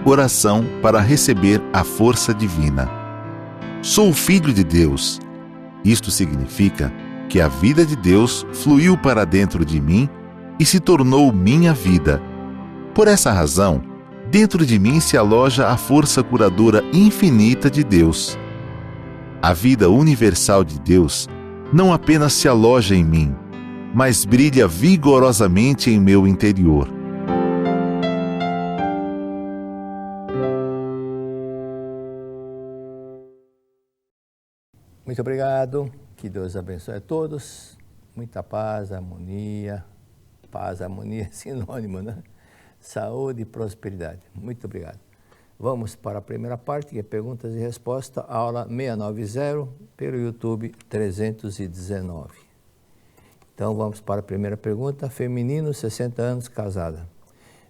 Oração para receber a força divina. Sou filho de Deus. Isto significa que a vida de Deus fluiu para dentro de mim e se tornou minha vida. Por essa razão, dentro de mim se aloja a força curadora infinita de Deus. A vida universal de Deus não apenas se aloja em mim, mas brilha vigorosamente em meu interior. Muito obrigado, que Deus abençoe a todos, muita paz, harmonia é sinônimo, né? Saúde e prosperidade. Muito obrigado. Vamos para a primeira parte, que é perguntas e respostas, aula 690, pelo YouTube 319. Então vamos para a primeira pergunta. Feminino, 60 anos, casada.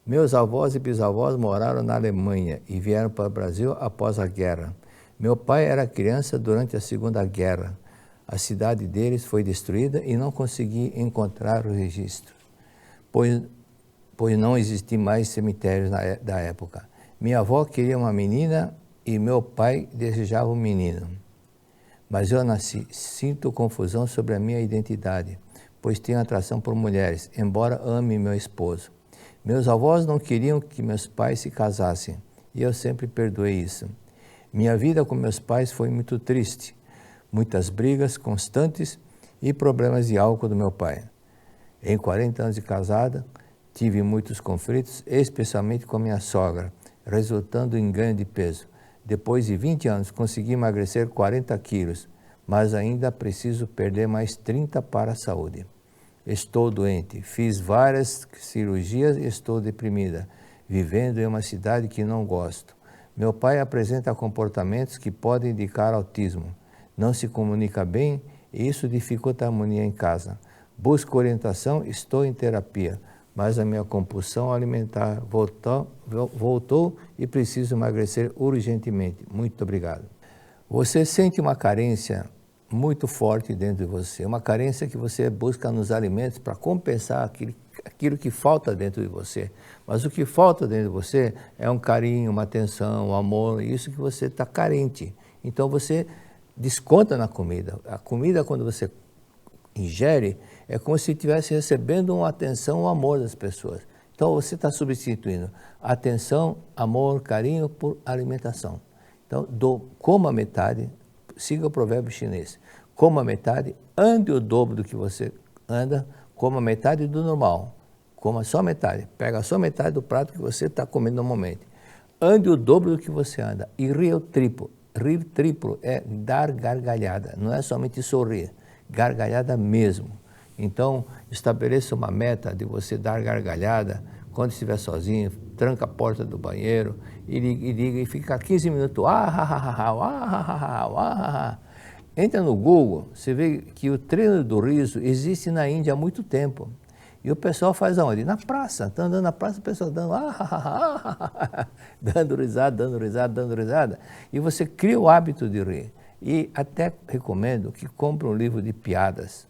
Meus avós e bisavós moraram na Alemanha e vieram para o Brasil após a guerra. Meu pai era criança durante a Segunda Guerra. A cidade deles foi destruída e não consegui encontrar o registro, pois não existiam mais cemitérios da época. Minha avó queria uma menina e meu pai desejava um menino. Mas eu nasci. Sinto confusão sobre a minha identidade, pois tenho atração por mulheres, embora ame meu esposo. Meus avós não queriam que meus pais se casassem e eu sempre perdoei isso. Minha vida com meus pais foi muito triste, muitas brigas constantes e problemas de álcool do meu pai. Em 40 anos de casada, tive muitos conflitos, especialmente com a minha sogra, resultando em ganho de peso. Depois de 20 anos, consegui emagrecer 40 quilos, mas ainda preciso perder mais 30 para a saúde. Estou doente, fiz várias cirurgias e estou deprimida, vivendo em uma cidade que não gosto. Meu pai apresenta comportamentos que podem indicar autismo. Não se comunica bem e isso dificulta a harmonia em casa. Busco orientação, estou em terapia, mas a minha compulsão alimentar voltou e preciso emagrecer urgentemente. Muito obrigado. Você sente uma carência muito forte dentro de você, uma carência que você busca nos alimentos para compensar aquilo que falta dentro de você. Mas o que falta dentro de você é um carinho, uma atenção, um amor, isso que você está carente. Então você desconta na comida. A comida, quando você ingere, é como se estivesse recebendo uma atenção, um amor das pessoas. Então você está substituindo atenção, amor, carinho por alimentação. Então coma metade, siga o provérbio chinês. Coma metade, ande o dobro do que você anda, coma metade do normal. Coma só metade, pega só metade do prato que você está comendo normalmente. Ande o dobro do que você anda e ria o triplo. Rir triplo é dar gargalhada, não é somente sorrir, gargalhada mesmo. Então, estabeleça uma meta de você dar gargalhada quando estiver sozinho, tranca a porta do banheiro e fica 15 minutos. Entra no Google, você vê que o treino do riso existe na Índia há muito tempo. E o pessoal faz aonde? Na praça. Está andando na praça, o pessoal dando dando risada. E você cria o hábito de rir. E até recomendo que compre um livro de piadas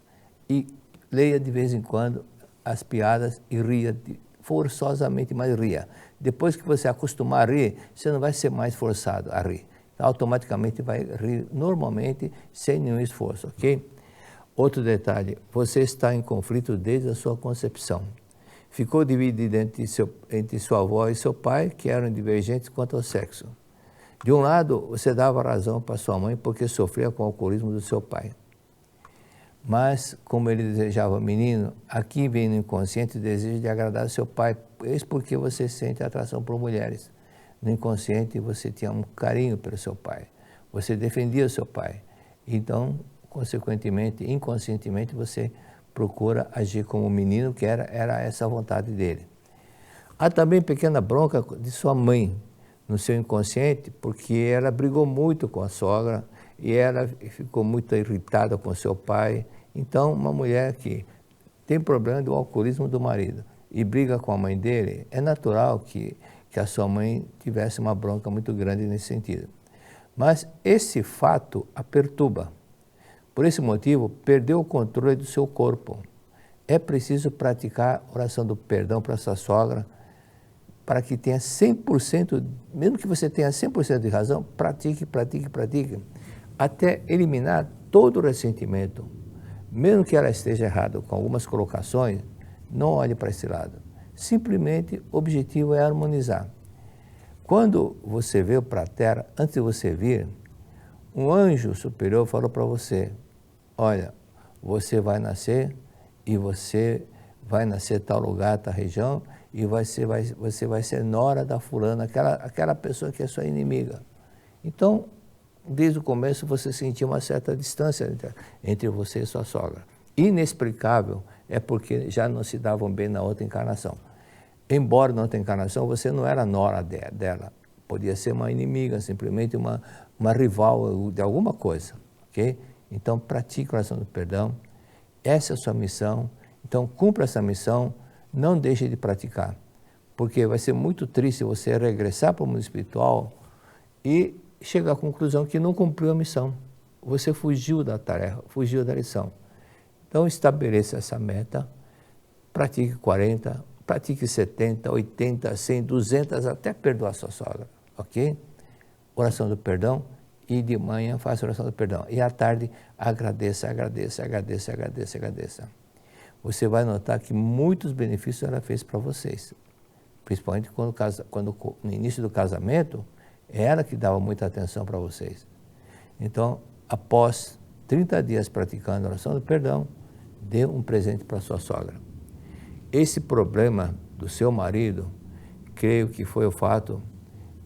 e leia de vez em quando as piadas e ria forçosamente, mas ria. Depois que você acostumar a rir, você não vai ser mais forçado a rir. Automaticamente vai rir normalmente, sem nenhum esforço, ok? Outro detalhe, você está em conflito desde a sua concepção. Ficou dividido entre sua avó e seu pai, que eram divergentes quanto ao sexo. De um lado, você dava razão para sua mãe porque sofria com o alcoolismo do seu pai. Mas, como ele desejava menino, aqui vem no inconsciente o desejo de agradar seu pai, eis porque você sente atração por mulheres. No inconsciente, você tinha um carinho pelo seu pai. Você defendia o seu pai. Então, consequentemente, inconscientemente, você procura agir como menino, que era essa a vontade dele. Há também pequena bronca de sua mãe no seu inconsciente, porque ela brigou muito com a sogra e ela ficou muito irritada com seu pai. Então, uma mulher que tem problema do alcoolismo do marido e briga com a mãe dele, é natural que a sua mãe tivesse uma bronca muito grande nesse sentido. Mas esse fato a perturba. Por esse motivo, perdeu o controle do seu corpo. É preciso praticar oração do perdão para sua sogra para que tenha 100%, mesmo que você tenha 100% de razão, pratique, até eliminar todo o ressentimento. Mesmo que ela esteja errada com algumas colocações, não olhe para esse lado. Simplesmente, o objetivo é harmonizar. Quando você veio para a Terra, antes de você vir, um anjo superior falou para você, olha, você vai nascer e você vai nascer tal lugar, tal região, e você vai ser nora da fulana, aquela pessoa que é sua inimiga. Então, desde o começo você sentiu uma certa distância entre você e sua sogra. Inexplicável, é porque já não se davam bem na outra encarnação. Embora na outra encarnação você não era nora dela, podia ser uma inimiga, simplesmente uma rival de alguma coisa, ok? Então pratique a oração do perdão, essa é a sua missão, então cumpra essa missão, não deixe de praticar, porque vai ser muito triste você regressar para o mundo espiritual e chegar à conclusão que não cumpriu a missão, você fugiu da tarefa, fugiu da lição. Então estabeleça essa meta, pratique 40, pratique 70, 80, 100, 200, até perdoar sua sogra, ok? Oração do perdão, e de manhã faça oração do perdão. E à tarde agradeça. Você vai notar que muitos benefícios ela fez para vocês. Principalmente quando no início do casamento, ela que dava muita atenção para vocês. Então, após 30 dias praticando a oração do perdão, dê um presente para sua sogra. Esse problema do seu marido, creio que foi o fato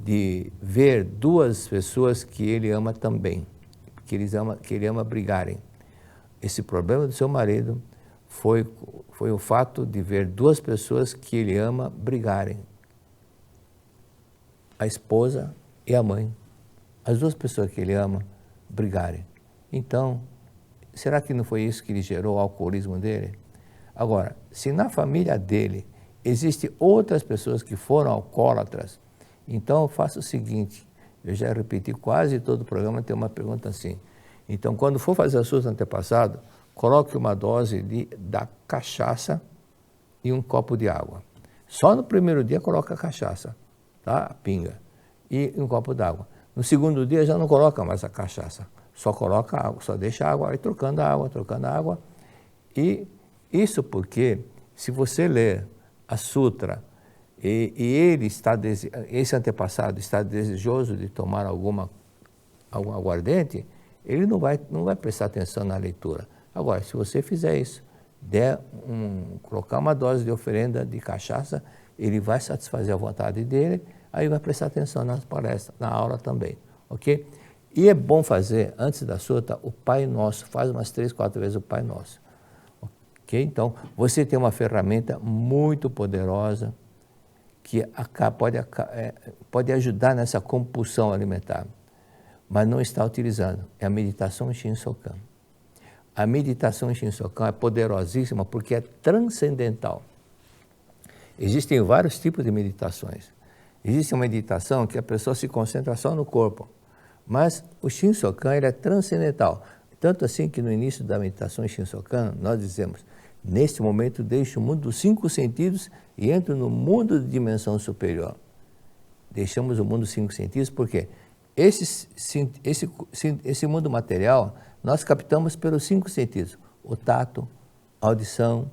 de ver duas pessoas que ele ama também, que ele ama brigarem. Esse problema do seu marido foi o fato de ver duas pessoas que ele ama brigarem. A esposa e a mãe. As duas pessoas que ele ama brigarem. Então, será que não foi isso que lhe gerou o alcoolismo dele? Agora, se na família dele existem outras pessoas que foram alcoólatras, então faça o seguinte, eu já repeti quase todo o programa, tem uma pergunta assim. Então, quando for fazer a SUS antepassado, coloque uma dose da cachaça e um copo de água. Só no primeiro dia coloca a cachaça, tá? A pinga, e um copo d'água. No segundo dia já não coloca mais a cachaça, só coloca água, só deixa a água, aí trocando a água. E isso porque, se você ler a Sutra, e esse antepassado está desejoso de tomar algum aguardente, ele não vai prestar atenção na leitura. Agora, se você fizer isso, colocar uma dose de oferenda de cachaça, ele vai satisfazer a vontade dele, aí vai prestar atenção nas palestras, na aula também, ok? E é bom fazer, antes da Sutra, o Pai Nosso, faz umas 3, 4 vezes o Pai Nosso. Ok? Então, você tem uma ferramenta muito poderosa, que pode ajudar nessa compulsão alimentar, mas não está utilizando, é a meditação Shinsokan. A meditação Shinsokan é poderosíssima porque é transcendental. Existem vários tipos de meditações. Existe uma meditação que a pessoa se concentra só no corpo, mas o Shinsokan ele é transcendental. Tanto assim que no início da meditação Shinsokan nós dizemos, neste momento deixe o mundo dos 5 sentidos e entre no mundo de dimensão superior. Deixamos o mundo dos 5 sentidos porque esse mundo material nós captamos pelos 5 sentidos. O tato, audição,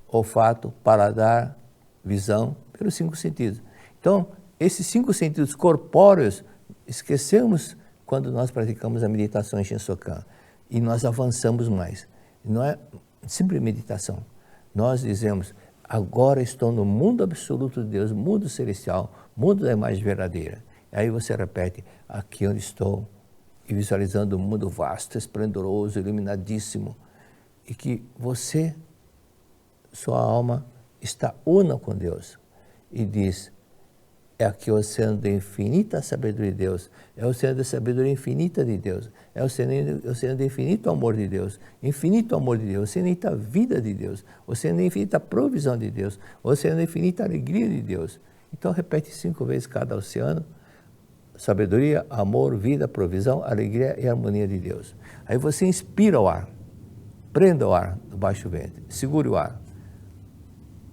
olfato, paladar, visão, pelos 5 sentidos. Então, esses 5 sentidos corpóreos esquecemos quando nós praticamos a meditação Shinsokan e nós avançamos mais. Não é simples meditação. Nós dizemos, agora estou no mundo absoluto de Deus, mundo celestial, mundo da imagem verdadeira. Aí você repete, aqui onde estou, e visualizando um mundo vasto, esplendoroso, iluminadíssimo, e que você, sua alma, está una com Deus. E diz, é aqui o oceano da infinita sabedoria de Deus, é o oceano da sabedoria infinita de Deus, é o oceano do infinito amor de Deus, o oceano da infinita vida de Deus, o oceano da infinita provisão de Deus, o oceano da infinita alegria de Deus. Então repete 5 vezes cada oceano, sabedoria, amor, vida, provisão, alegria e harmonia de Deus. Aí você inspira o ar, prenda o ar do baixo ventre, segure o ar,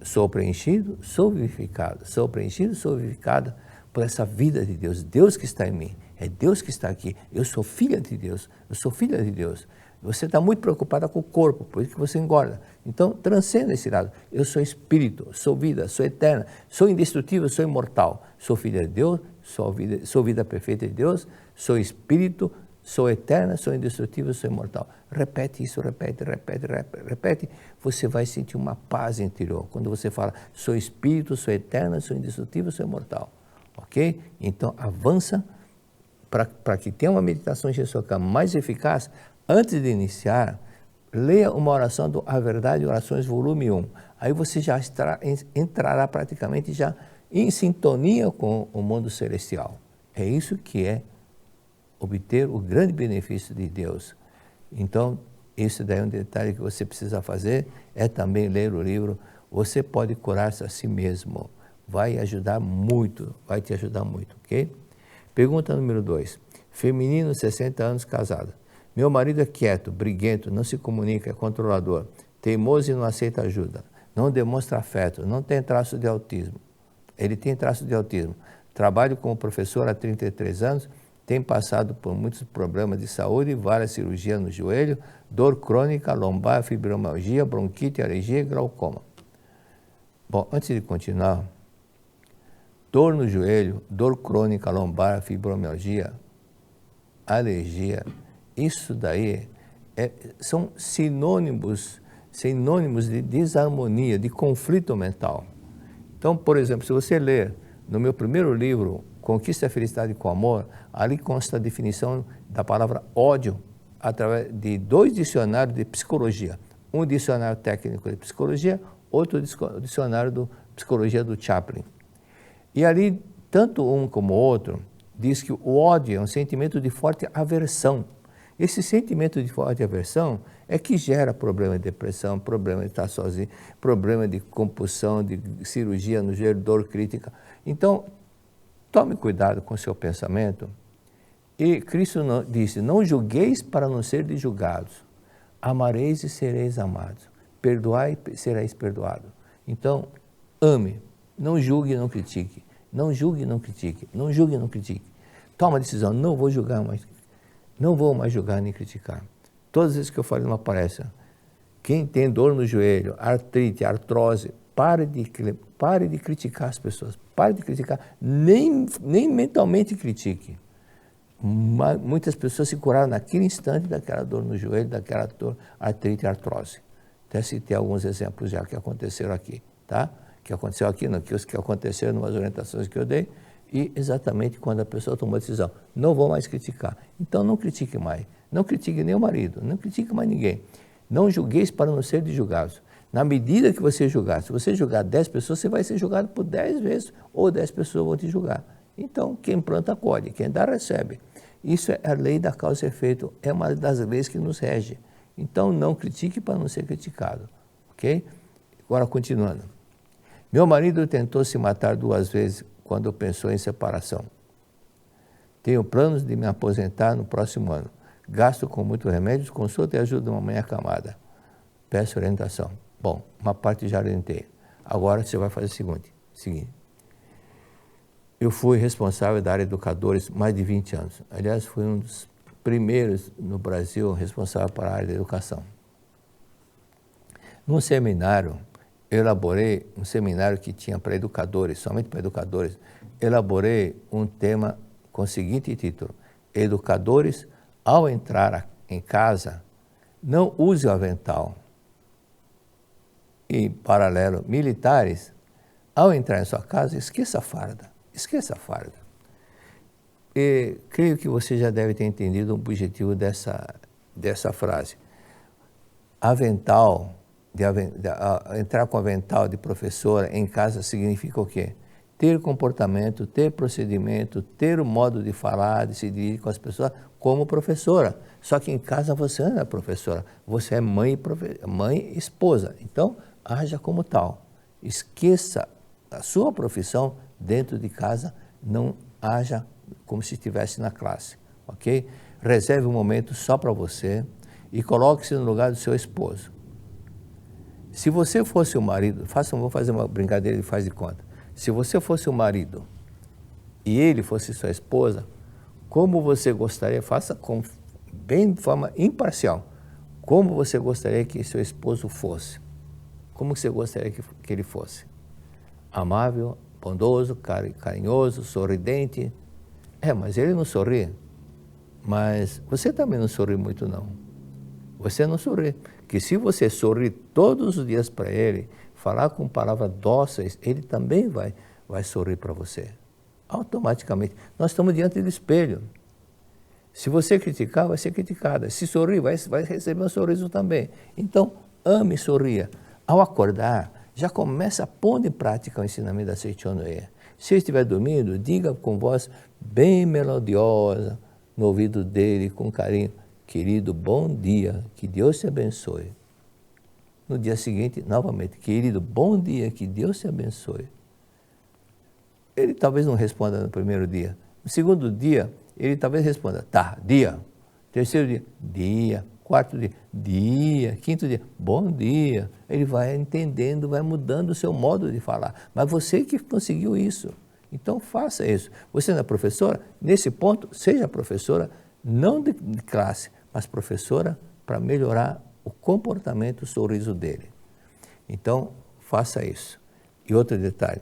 Sou preenchido, sou vivificado. Sou preenchido, sou vivificado por essa vida de Deus. Deus que está em mim. É Deus que está aqui. Eu sou filha de Deus. Eu sou filha de Deus. Você está muito preocupada com o corpo, por isso que você engorda. Então, transcenda esse lado. Eu sou espírito, sou vida, sou eterna, sou indestrutível, sou imortal. Sou filha de Deus, sou vida perfeita de Deus, sou espírito, sou eterna, sou indestrutível, sou imortal. Repete isso, repete. Você vai sentir uma paz interior. Quando você fala, sou espírito, sou eterna, sou indestrutível, sou imortal. Ok? Então, avança para que tenha uma meditação Gessoka mais eficaz. Antes de iniciar, leia uma oração do A Verdade Orações, volume 1. Aí você já entrará praticamente já em sintonia com o mundo celestial. É isso que é obter o grande benefício de Deus. Então, esse daí é um detalhe que você precisa fazer, é também ler o livro Você Pode Curar-se a Si Mesmo. Vai ajudar muito, vai te ajudar muito, ok? Pergunta número 2. Feminino, 60 anos, casada. Meu marido é quieto, briguento, não se comunica, é controlador, teimoso e não aceita ajuda, não demonstra afeto, não tem traço de autismo. Ele tem traço de autismo. Trabalho como professor há 33 anos, tem passado por muitos problemas de saúde, várias cirurgias no joelho, dor crônica, lombar, fibromialgia, bronquite, alergia e glaucoma. Bom, antes de continuar, dor no joelho, dor crônica, lombar, fibromialgia, alergia, isso daí são sinônimos de desarmonia, de conflito mental. Então, por exemplo, se você ler no meu primeiro livro, Conquista a Felicidade com Amor, ali consta a definição da palavra ódio através de 2 dicionários de psicologia. Um dicionário técnico de psicologia, outro dicionário de psicologia do Chaplin. E ali, tanto um como o outro, diz que o ódio é um sentimento de forte aversão. Esse sentimento de forte aversão é que gera problema de depressão, problema de estar sozinho, problema de compulsão, de cirurgia no joelho, dor crítica. Então, tome cuidado com o seu pensamento. E Cristo disse, não julgueis para não ser julgados. Amareis e sereis amados. Perdoai e sereis perdoados. Então, ame. Não julgue e não critique. Não julgue e não critique. Não julgue e não critique. Toma a decisão, não vou julgar mais. Não vou mais julgar nem criticar. Todas as vezes que eu falo numa palestra, quem tem dor no joelho, artrite, artrose, pare de criticar as pessoas. Pare de criticar. Nem mentalmente critique. Muitas pessoas se curaram naquele instante daquela dor no joelho, daquela dor, artrite e artrose. Até citei alguns exemplos já que aconteceram aqui, tá? Que aconteceu aqui, não, que aconteceram em umas orientações que eu dei, e exatamente quando a pessoa tomou a decisão, não vou mais criticar. Então não critique mais, não critique nem o marido, não critique mais ninguém. Não julgueis para não ser julgados. Na medida que você julgar, se você julgar 10 pessoas, você vai ser julgado por 10 vezes, ou 10 pessoas vão te julgar. Então, quem planta, colhe, quem dá, recebe. Isso é a lei da causa e efeito, é uma das leis que nos rege. Então, não critique para não ser criticado, ok? Agora, continuando. Meu marido tentou se matar 2 vezes quando pensou em separação. Tenho planos de me aposentar no próximo ano. Gasto com muitos remédios, consulta e ajuda uma mãe acamada. Peço orientação. Bom, uma parte já orientei. Agora você vai fazer o seguinte. Eu fui responsável da área de educadores mais de 20 anos. Aliás, fui um dos primeiros no Brasil responsável para a área da educação. Num seminário, eu elaborei um seminário que tinha para educadores, somente para educadores. Elaborei um tema com o seguinte título: Educadores, ao entrar em casa, não use o avental. E, paralelo, militares, ao entrar em sua casa, esqueça a farda. Esqueça a farda. E creio que você já deve ter entendido o objetivo dessa frase. Avental, entrar com avental de professora em casa significa o quê? Ter comportamento, ter procedimento, ter o modo de falar, de se dirigir com as pessoas como professora. Só que em casa você não é professora, você é mãe e esposa. Então, haja como tal. Esqueça a sua profissão dentro de casa, não haja como se estivesse na classe, ok? Reserve um momento só para você e coloque-se no lugar do seu esposo. Se você fosse o marido, vou fazer uma brincadeira e faz de conta. Se você fosse o marido e ele fosse sua esposa, como você gostaria, faça bem de forma imparcial, como você gostaria que seu esposo fosse? Como você gostaria que ele fosse? Amável, bondoso, carinhoso, sorridente? Mas ele não sorri. Mas você também não sorri muito, não. Você não sorri. Que se você sorrir todos os dias para ele, falar com palavras dóceis, ele também vai sorrir para você. Automaticamente. Nós estamos diante do espelho. Se você criticar, vai ser criticada. Se sorrir, vai receber um sorriso também. Então, ame e sorria. Ao acordar, já começa a pôr em prática o ensinamento da Seichonoye. Se ele estiver dormindo, diga com voz bem melodiosa, no ouvido dele, com carinho: querido, bom dia, que Deus te abençoe. No dia seguinte, novamente: querido, bom dia, que Deus te abençoe. Ele talvez não responda no primeiro dia. No segundo dia, ele talvez responda: tá, dia. Terceiro dia, dia. Quarto dia, dia. Quinto dia, bom dia. Ele vai entendendo, vai mudando o seu modo de falar. Mas você que conseguiu isso. Então faça isso. Você não é professora? Nesse ponto, seja professora, não de classe, mas professora para melhorar o comportamento, o sorriso dele. Então, faça isso. E outro detalhe: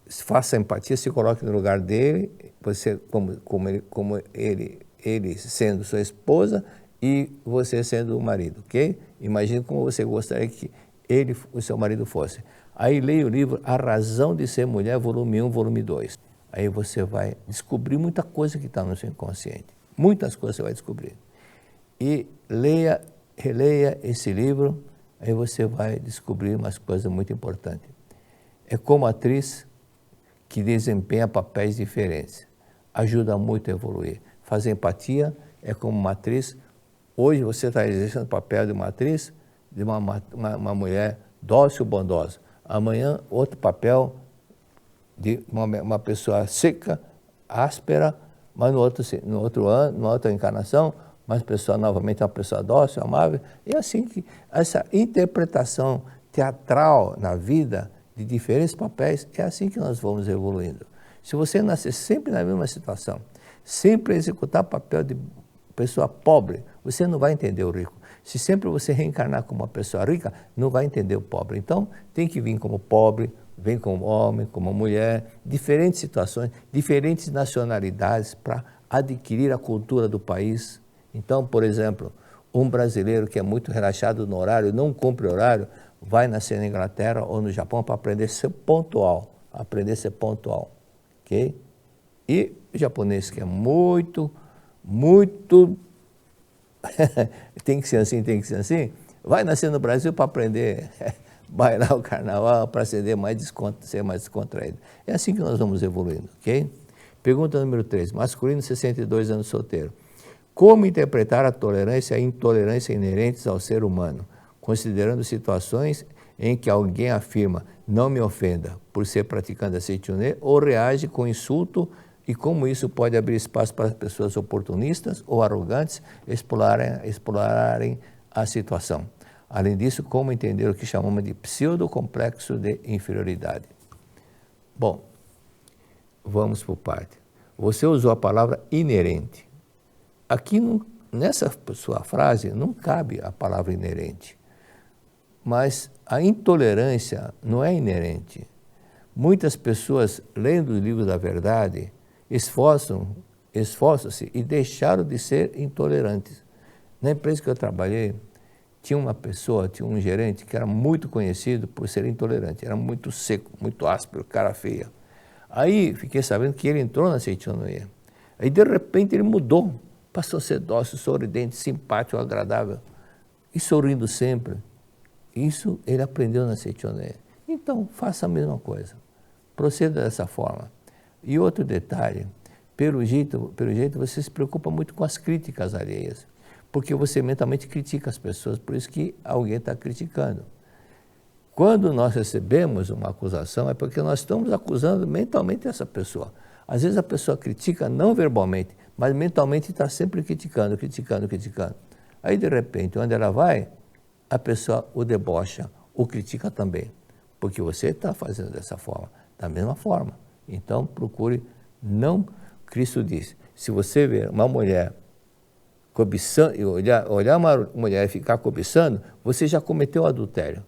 faça empatia, se coloque no lugar dele, você como ele sendo sua esposa e você sendo o marido, ok? Imagine como você gostaria que o seu marido fosse. Aí leia o livro A Razão de Ser Mulher, volume 1, volume 2. Aí você vai descobrir muita coisa que está no seu inconsciente. Muitas coisas você vai descobrir. E releia esse livro, aí você vai descobrir umas coisas muito importantes. É como atriz que desempenha papéis diferentes. Ajuda muito a evoluir. Fazer empatia é como uma atriz. Hoje você está exercendo o papel de uma atriz, de uma mulher dócil, bondosa. Amanhã, outro papel de uma pessoa seca, áspera, mas no outro ano, numa outra encarnação, mas pessoa novamente uma pessoa dócil, amável. É assim que essa interpretação teatral na vida de diferentes papéis, é assim que nós vamos evoluindo. Se você nascer sempre na mesma situação, sempre executar papel de pessoa pobre, você não vai entender o rico. Se sempre você reencarnar como uma pessoa rica, não vai entender o pobre. Então, tem que vir como pobre, vem como homem, como mulher, diferentes situações, diferentes nacionalidades para adquirir a cultura do país. Então, por exemplo, um brasileiro que é muito relaxado no horário, não cumpre horário, vai nascer na Inglaterra ou no Japão para aprender a ser pontual, ok? E o japonês que é muito tem que ser assim, vai nascer no Brasil para aprender bailar o carnaval, para ser mais descontraído. É assim que nós vamos evoluindo, ok? Pergunta número 3, masculino, 62 anos, solteiro. Como interpretar a tolerância e a intolerância inerentes ao ser humano, considerando situações em que alguém afirma não me ofenda por ser praticante da Seichonoye ou reage com insulto, e como isso pode abrir espaço para pessoas oportunistas ou arrogantes explorarem a situação. Além disso, como entender o que chamamos de pseudocomplexo de inferioridade. Bom, vamos por parte. Você usou a palavra inerente. Aqui, nessa sua frase, não cabe a palavra inerente. Mas a intolerância não é inerente. Muitas pessoas, lendo o livro da verdade, esforçam-se e deixaram de ser intolerantes. Na empresa que eu trabalhei, tinha um gerente que era muito conhecido por ser intolerante, era muito seco, muito áspero, cara feia. Aí fiquei sabendo que ele entrou na Seichonoye. Aí de repente ele mudou, passou a ser dócil, sorridente, simpático, agradável e sorrindo sempre. Isso ele aprendeu na Seichonoye. Então faça a mesma coisa, proceda dessa forma. E outro detalhe, pelo jeito você se preocupa muito com as críticas alheias, porque você mentalmente critica as pessoas, por isso que alguém está criticando. Quando nós recebemos uma acusação, é porque nós estamos acusando mentalmente essa pessoa. Às vezes a pessoa critica não verbalmente, mas mentalmente está sempre criticando. Aí de repente, onde ela vai, a pessoa o debocha, o critica também, porque você está fazendo dessa forma, da mesma forma. Então, procure não... Cristo disse, se você ver uma mulher cobiçando, olhar uma mulher e ficar cobiçando, você já cometeu adultério.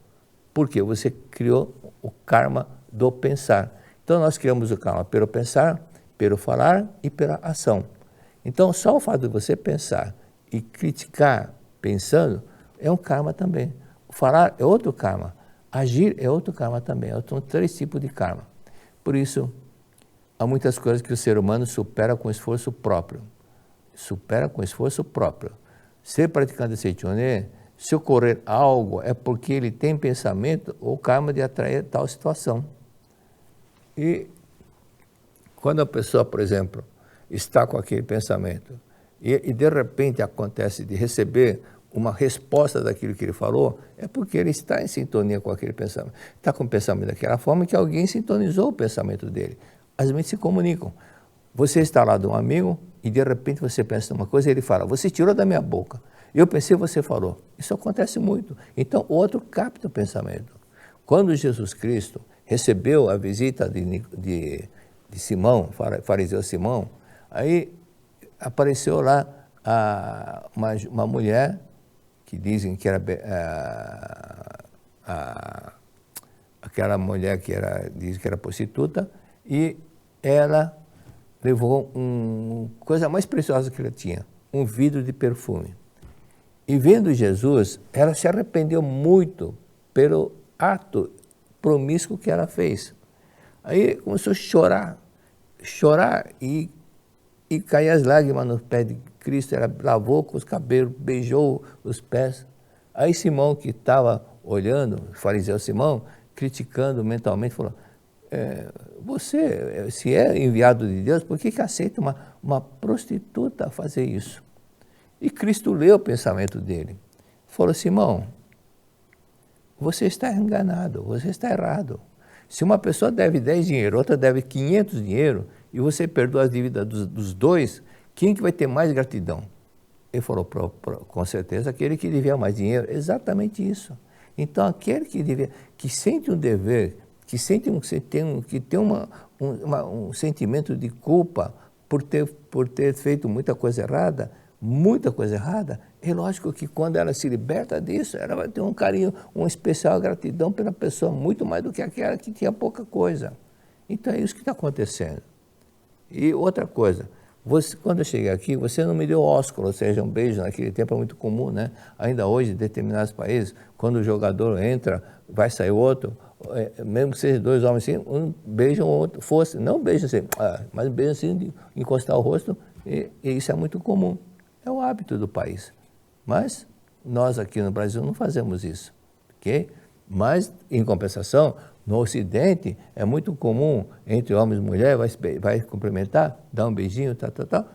Por quê? Você criou o karma do pensar. Então, nós criamos o karma pelo pensar, pelo falar e pela ação. Então, só o fato de você pensar e criticar pensando é um karma também. O falar é outro karma. Agir é outro karma também. São 3 tipos de karma. Por isso, há muitas coisas que o ser humano supera com esforço próprio. Supera com esforço próprio. Ser praticante de Seichoné, se ocorrer algo, é porque ele tem pensamento ou karma de atrair tal situação. E quando a pessoa, por exemplo, está com aquele pensamento e de repente acontece de receber uma resposta daquilo que ele falou, é porque ele está em sintonia com aquele pensamento. Está com o pensamento daquela forma que alguém sintonizou o pensamento dele. As mentes se comunicam. Você está lá de um amigo e de repente você pensa numa coisa e ele fala, você tirou da minha boca. Eu pensei, você falou. Isso acontece muito. Então, o outro capta o pensamento. Quando Jesus Cristo recebeu a visita de Simão, fariseu Simão, aí apareceu lá uma mulher que dizem que era aquela mulher que diz que era prostituta, e ela levou coisa mais preciosa que ela tinha, um vidro de perfume. E vendo Jesus, ela se arrependeu muito pelo ato promíscuo que ela fez. Aí começou a chorar e cair as lágrimas nos pés de Cristo. Ela lavou com os cabelos, beijou os pés. Aí Simão, que estava olhando, o fariseu Simão, criticando mentalmente, falou, você, se é enviado de Deus, por que aceita uma prostituta fazer isso? E Cristo leu o pensamento dele. Falou, Simão, você está enganado, você está errado. Se uma pessoa deve 10 dinheiro, outra deve 500 dinheiro, e você perdoa as dívidas dos dois, quem que vai ter mais gratidão? Ele falou, com certeza, aquele que devia mais dinheiro. Exatamente isso. Então, aquele que sente um dever, que tem um sentimento de culpa por ter feito muita coisa errada, é lógico que quando ela se liberta disso, ela vai ter um carinho, uma especial gratidão pela pessoa, muito mais do que aquela que tinha pouca coisa. Então, é isso que está acontecendo. E outra coisa, quando eu cheguei aqui, você não me deu ósculo, ou seja, um beijo, naquele tempo é muito comum, né? Ainda hoje, em determinados países, quando o jogador entra, vai sair outro, mesmo que sejam 2 homens assim, um beija o outro, não um beijo assim, mas um beijo assim, de encostar o rosto, e isso é muito comum. É o hábito do país. Mas nós aqui no Brasil não fazemos isso, ok? Mas, em compensação, no Ocidente é muito comum, entre homens e mulheres, vai cumprimentar, dar um beijinho, tal.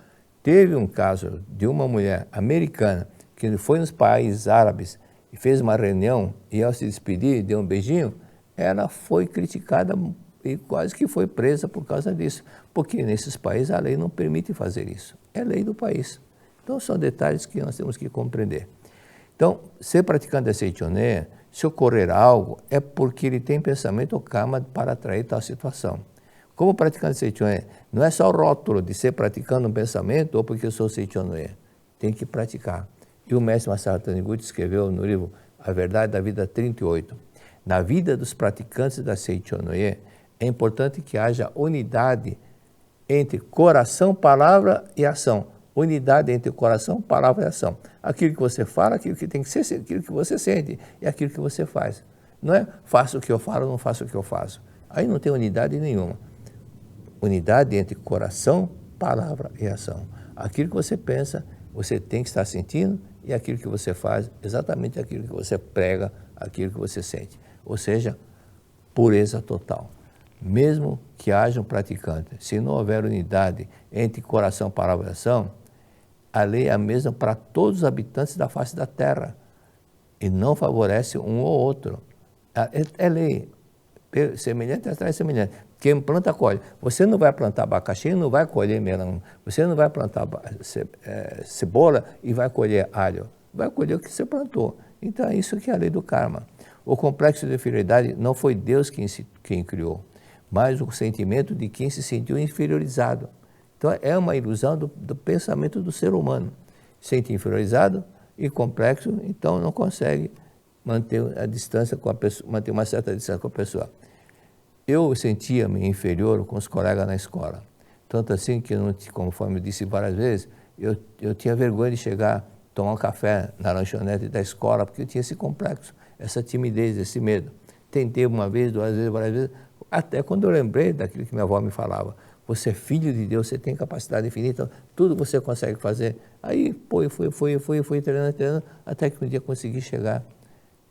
Teve um caso de uma mulher americana que foi nos países árabes e fez uma reunião e ao se despedir, deu um beijinho, ela foi criticada e quase que foi presa por causa disso, porque nesses países a lei não permite fazer isso, é lei do país. Então, são detalhes que nós temos que compreender. Então, ser praticante de Seichoné, se ocorrer algo, é porque ele tem pensamento ou karma para atrair tal situação. Como praticante de Seichoné, não é só o rótulo de ser praticando um pensamento ou porque eu sou Seichoné. Tem que praticar. E o mestre Masaru Taniguchi escreveu no livro A Verdade da Vida 38. Na vida dos praticantes da Seichoné, é importante que haja unidade entre coração, palavra e ação. Unidade entre o coração, palavra e ação. Aquilo que você fala, aquilo que tem que ser, aquilo que você sente e aquilo que você faz. Não é faço o que eu falo, não faço o que eu faço. Aí não tem unidade nenhuma. Unidade entre coração, palavra e ação. Aquilo que você pensa, você tem que estar sentindo, e aquilo que você faz, exatamente aquilo que você prega, aquilo que você sente. Ou seja, pureza total. Mesmo que haja um praticante, se não houver unidade entre coração, palavra e ação, a lei é a mesma para todos os habitantes da face da terra e não favorece um ou outro. É lei, semelhante atrai semelhante. Quem planta, colhe. Você não vai plantar abacaxi e não vai colher melão. Você não vai plantar cebola e vai colher alho. Vai colher o que você plantou. Então é isso que é a lei do karma. O complexo de inferioridade não foi Deus quem criou, mas o sentimento de quem se sentiu inferiorizado. Então é uma ilusão do pensamento do ser humano. Sente inferiorizado e complexo, então não consegue manter a distância com a pessoa, manter uma certa distância com a pessoa. Eu sentia-me inferior com os colegas na escola. Tanto assim que, conforme eu disse várias vezes, eu tinha vergonha de chegar, tomar um café na lanchonete da escola, porque eu tinha esse complexo, essa timidez, esse medo. Tentei uma vez, duas vezes, várias vezes, até quando eu lembrei daquilo que minha avó me falava. Você é filho de Deus, você tem capacidade infinita, tudo você consegue fazer. Aí, fui treinando, até que um dia consegui chegar.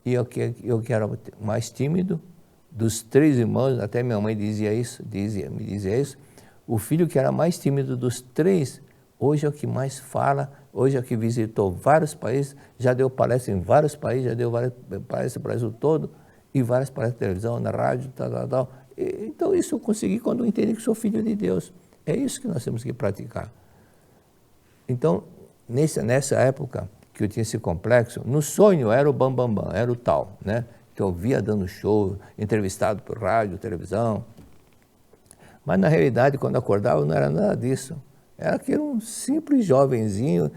E eu que era mais tímido, dos 3 irmãos, até minha mãe me dizia isso, o filho que era mais tímido dos 3, hoje é o que mais fala, hoje é o que visitou vários países, já deu palestra em vários países, já deu várias palestras no Brasil todo, e várias palestras na televisão, na rádio, tal. Então isso eu consegui quando eu entendi que sou filho de Deus. É isso que nós temos que praticar. Então, nessa época que eu tinha esse complexo, no sonho era o bambambam, era o tal, né? Que eu via dando show, entrevistado por rádio, televisão. Mas na realidade, quando acordava, não era nada disso. Era que era um simples jovenzinho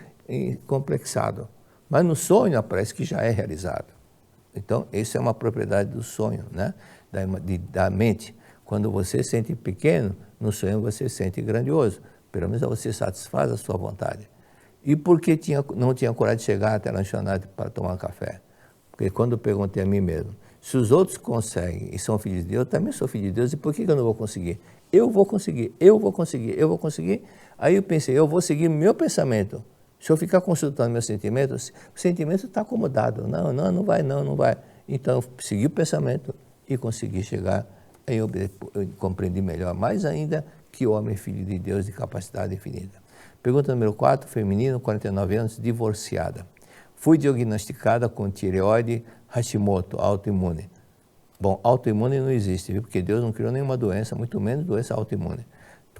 complexado. Mas no sonho parece que já é realizado. Então, isso é uma propriedade do sonho, né? Da mente. Quando você se sente pequeno, no sonho você se sente grandioso. Pelo menos você satisfaz a sua vontade. E por que não tinha coragem de chegar até a lanchonete para tomar um café? Porque quando eu perguntei a mim mesmo, se os outros conseguem e são filhos de Deus, eu também sou filho de Deus, e por que eu não vou conseguir? Eu vou conseguir. Aí eu pensei, eu vou seguir meu pensamento. Se eu ficar consultando meus sentimentos, o sentimento está acomodado. Não vai. Então eu segui o pensamento e consegui chegar. Aí eu compreendi melhor, mais ainda, que o homem é filho de Deus de capacidade infinita. Pergunta número 4, feminino, 49 anos, divorciada. Fui diagnosticada com tireoide Hashimoto, autoimune. Bom, autoimune não existe, viu? Porque Deus não criou nenhuma doença, muito menos doença autoimune.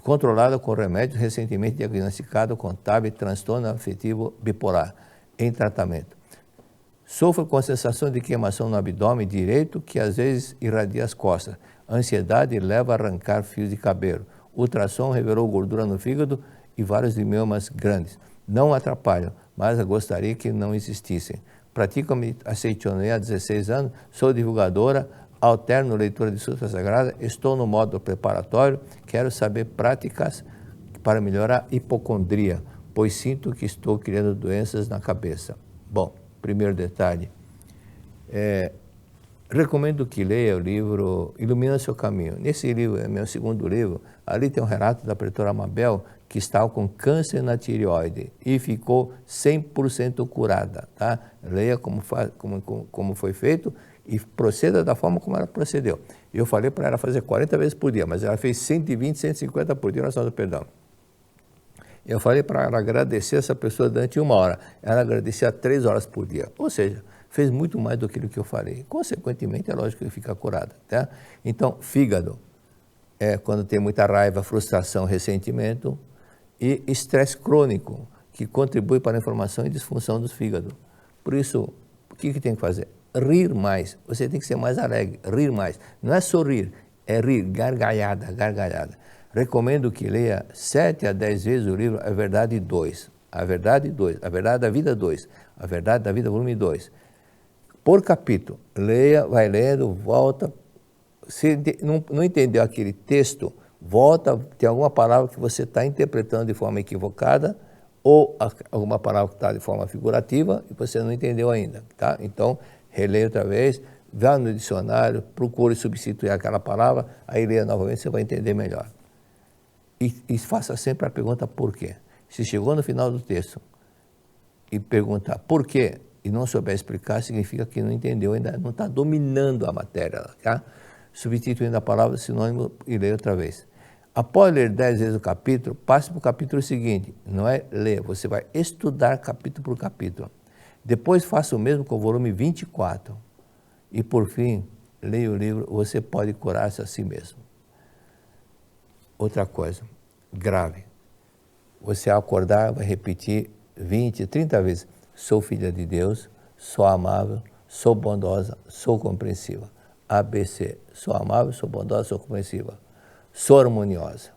Controlada com remédios, recentemente diagnosticada com TAB, transtorno afetivo bipolar, em tratamento. Sofro com a sensação de queimação no abdômen direito, que às vezes irradia as costas. Ansiedade leva a arrancar fios de cabelo. Ultrassom revelou gordura no fígado e vários miomas grandes. Não atrapalham, mas eu gostaria que não existissem. Pratico a Seichonoye há 16 anos, sou divulgadora, alterno leitura de Sutra Sagrada, estou no modo preparatório, quero saber práticas para melhorar a hipocondria, pois sinto que estou criando doenças na cabeça. Bom, primeiro detalhe, recomendo que leia o livro Ilumina Seu Caminho. Nesse livro, é meu segundo livro, ali tem um relato da pretora Mabel, que estava com câncer na tireoide e ficou 100% curada, tá? Leia como foi feito e proceda da forma como ela procedeu. Eu falei para ela fazer 40 vezes por dia, mas ela fez 120, 150 por dia, oração do perdão. Eu falei para ela agradecer essa pessoa durante 1 hora, ela agradecia 3 horas por dia, ou seja, fez muito mais do que aquilo que eu falei. Consequentemente, é lógico que fica curada, tá? Então, fígado, quando tem muita raiva, frustração, ressentimento, e estresse crônico, que contribui para a inflamação e disfunção do fígado. Por isso, o que tem que fazer? Rir mais. Você tem que ser mais alegre, rir mais. Não é sorrir, é rir, gargalhada. Recomendo que leia 7 a 10 vezes o livro A Verdade 2. A Verdade 2, A Verdade da Vida 2, A Verdade da Vida volume 2. Por capítulo, leia, vai lendo, volta. Se não entendeu aquele texto, volta, tem alguma palavra que você está interpretando de forma equivocada ou alguma palavra que está de forma figurativa e você não entendeu ainda, tá? Então, releia outra vez, vá no dicionário, procure substituir aquela palavra, aí leia novamente, você vai entender melhor. E faça sempre a pergunta por quê. Se chegou no final do texto e perguntar por quê e não souber explicar, significa que não entendeu ainda, não está dominando a matéria, tá? Substituindo a palavra sinônimo e leia outra vez. Após ler 10 vezes o capítulo, passe para o capítulo seguinte. Não é ler, você vai estudar capítulo por capítulo. Depois faça o mesmo com o volume 24. E por fim, leia o livro, você pode curar-se a si mesmo. Outra coisa, grave. Você ao acordar vai repetir 20, 30 vezes. Sou filha de Deus, sou amável, sou bondosa, sou compreensiva. ABC, sou amável, sou bondosa, sou compreensiva. Sou harmoniosa.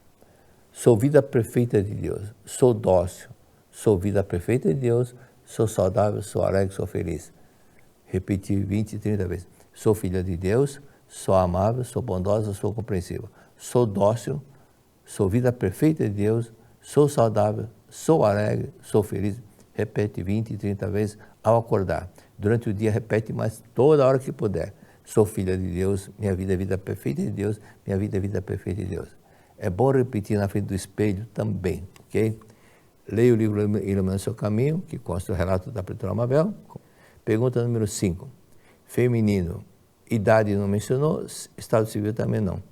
Sou vida perfeita de Deus. Sou dócil. Sou vida perfeita de Deus. Sou saudável, sou alegre, sou feliz. Repetir 20, 30 vezes. Sou filha de Deus, sou amável, sou bondosa, sou compreensiva. Sou dócil, sou vida perfeita de Deus, sou saudável, sou alegre, sou feliz. Repete 20, 30 vezes ao acordar. Durante o dia, repete mais toda hora que puder. Sou filha de Deus, minha vida é vida perfeita de Deus, minha vida é vida perfeita de Deus. É bom repetir na frente do espelho também, ok? Leia o livro Iluminando Seu Caminho, que consta o relato da Pretora Mabel. Pergunta número 5. Feminino. Idade não mencionou, estado civil também não.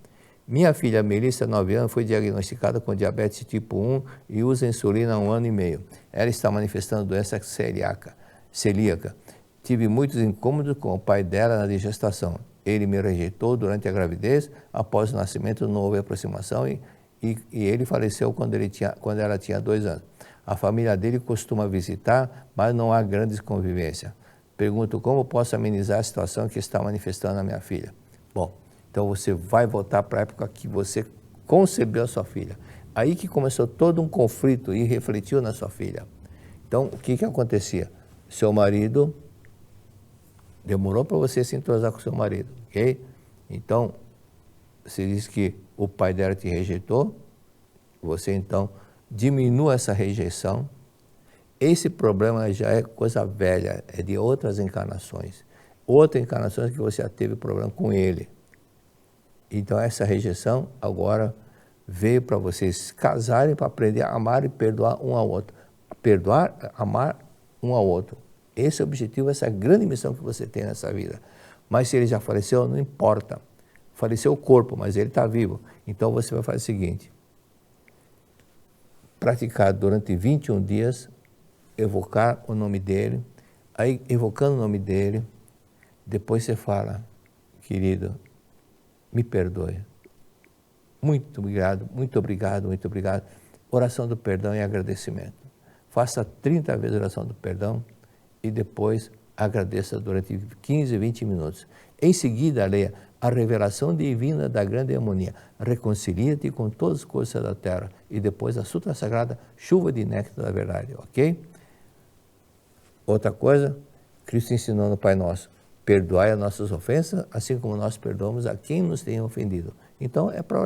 Minha filha Melissa, 9 anos, foi diagnosticada com diabetes tipo 1 e usa insulina há 1 ano e meio. Ela está manifestando doença celíaca. Tive muitos incômodos com o pai dela na gestação. Ele me rejeitou durante a gravidez, após o nascimento não houve aproximação e ele faleceu quando ela tinha 2 anos. A família dele costuma visitar, mas não há grandes convivência. Pergunto como posso amenizar a situação que está manifestando na minha filha. Bom, então você vai voltar para a época que você concebeu a sua filha. Aí que começou todo um conflito e refletiu na sua filha. Então, o que acontecia? Seu marido demorou para você se entrosar com seu marido, ok? Então, você diz que o pai dela te rejeitou, você então diminua essa rejeição. Esse problema já é coisa velha, é de outras encarnações. Outras encarnações que você já teve problema com ele. Então essa rejeição agora veio para vocês casarem para aprender a amar e perdoar um ao outro. Perdoar, amar um ao outro. Esse é o objetivo, essa é a grande missão que você tem nessa vida. Mas se ele já faleceu, não importa. Faleceu o corpo, mas ele está vivo. Então você vai fazer o seguinte. Praticar durante 21 dias, evocar o nome dele. Aí, evocando o nome dele, depois você fala, querido, me perdoe. Muito obrigado, muito obrigado, muito obrigado. Oração do perdão e agradecimento. Faça 30 vezes a oração do perdão e depois agradeça durante 15, 20 minutos. Em seguida, leia a revelação divina da grande harmonia. Reconcilia-te com todas as coisas da terra. E depois a Sutra Sagrada, chuva de néctar da verdade, ok? Outra coisa, Cristo ensinou no Pai Nosso. Perdoai as nossas ofensas, assim como nós perdoamos a quem nos tem ofendido. Então, é para a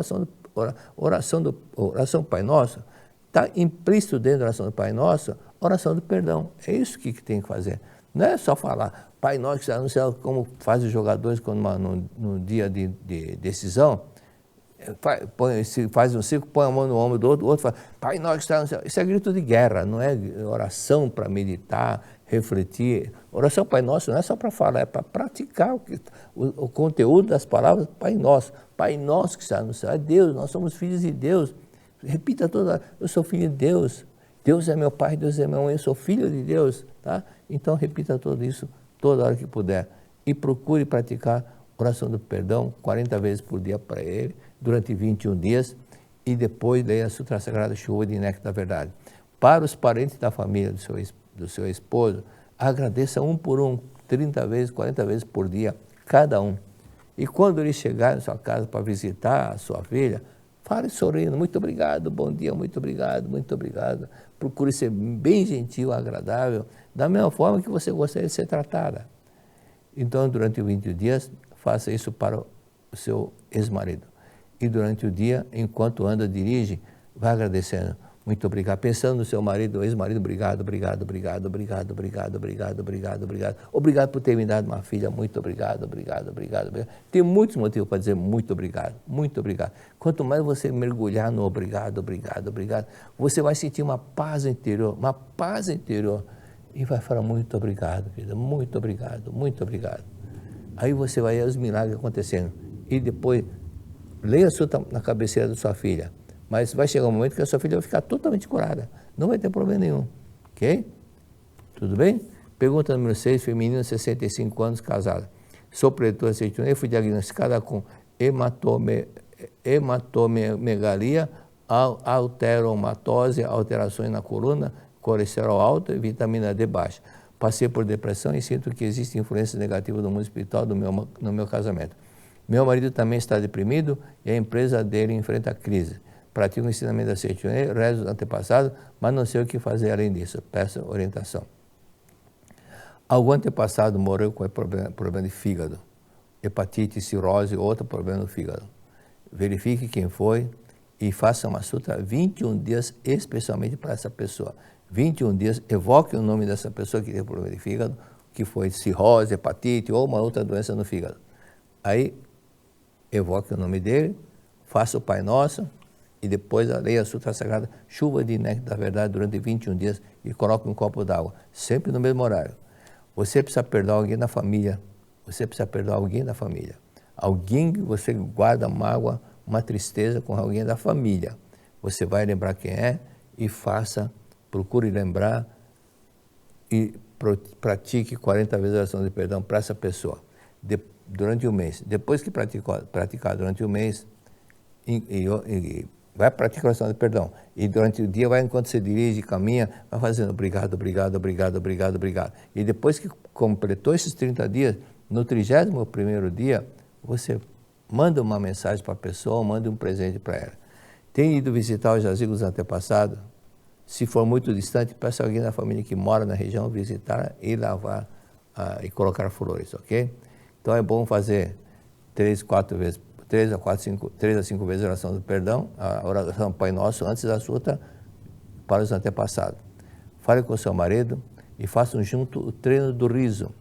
oração do Pai Nosso. Está implícito dentro da oração do Pai Nosso, oração do perdão. É isso que tem que fazer. Não é só falar, Pai Nosso que está no céu, como fazem os jogadores quando no dia de decisão, faz um círculo, põe a mão no ombro do outro fala, Pai Nosso que está no céu. Isso é grito de guerra, não é oração para meditar, refletir. Oração Pai Nosso não é só para falar, é para praticar o conteúdo das palavras Pai Nosso. Pai Nosso que está no céu, é Deus, nós somos filhos de Deus. Repita toda hora, eu sou filho de Deus. Deus é meu pai, Deus é minha mãe, eu sou filho de Deus. Tá? Então repita tudo isso toda hora que puder. E procure praticar oração do perdão 40 vezes por dia para ele, durante 21 dias. E depois leia a Sutra Sagrada, chuva de néctar da verdade. Para os parentes da família do seu esposo, agradeça um por um, 30 vezes, 40 vezes por dia, cada um. E quando ele chegar na sua casa para visitar a sua filha, fale sorrindo, muito obrigado, bom dia, muito obrigado, muito obrigado. Procure ser bem gentil, agradável, da mesma forma que você gostaria de ser tratada. Então, durante 20 dias, faça isso para o seu ex-marido. E durante o dia, enquanto anda, dirige, vai agradecendo. Muito obrigado. Pensando no seu marido, ex-marido, obrigado, obrigado, obrigado, obrigado, obrigado, obrigado, obrigado, obrigado. Obrigado por ter me dado uma filha, muito obrigado, obrigado, obrigado, obrigado. Tem muitos motivos para dizer muito obrigado, muito obrigado. Quanto mais você mergulhar no obrigado, obrigado, obrigado, você vai sentir uma paz interior, e vai falar muito obrigado, vida, muito obrigado, muito obrigado. Aí você vai ver os milagres acontecendo. E depois, leia na cabeceira da sua filha. Mas vai chegar um momento que a sua filha vai ficar totalmente curada. Não vai ter problema nenhum. Ok? Tudo bem? Pergunta número 6, feminina, 65 anos, casada. Sou preditora de aceituna, fui diagnosticada com hematomegalia, alteromatose, alterações na coluna, colesterol alto e vitamina D baixa. Passei por depressão e sinto que existe influência negativa do mundo espiritual no meu casamento. Meu marido também está deprimido e a empresa dele enfrenta a crise. Pratico o ensinamento da Seitonê, rezo do antepassado, mas não sei o que fazer além disso. Peço orientação. Algum antepassado morreu com problema de fígado, hepatite, cirrose ou outro problema no fígado. Verifique quem foi e faça uma sutra 21 dias especialmente para essa pessoa. 21 dias, evoque o nome dessa pessoa que teve problema de fígado, que foi cirrose, hepatite ou uma outra doença no fígado. Aí, evoque o nome dele, faça o Pai Nosso e depois leia a Sutra Sagrada, chuva de néctar da verdade durante 21 dias e coloque um copo d'água, sempre no mesmo horário. Você precisa perdoar alguém da família, Alguém que você guarda mágoa, uma tristeza com alguém da família. Você vai lembrar quem é e procure lembrar e pratique 40 vezes a oração de perdão para essa pessoa durante um mês. Depois que praticar durante um mês, vai praticar a oração de perdão. E durante o dia, enquanto você dirige, caminha, vai fazendo obrigado, obrigado, obrigado, obrigado, obrigado. E depois que completou esses 30 dias, no 31º dia, você manda uma mensagem para a pessoa, manda um presente para ela. Tem ido visitar os jazigos antepassados? Se for muito distante, peça alguém da família que mora na região visitar e lavar e colocar flores, ok? Então é bom fazer 3 a 5 vezes a oração do perdão, a oração Pai Nosso antes da sutra para os antepassados. Fale com o seu marido e façam junto o treino do riso.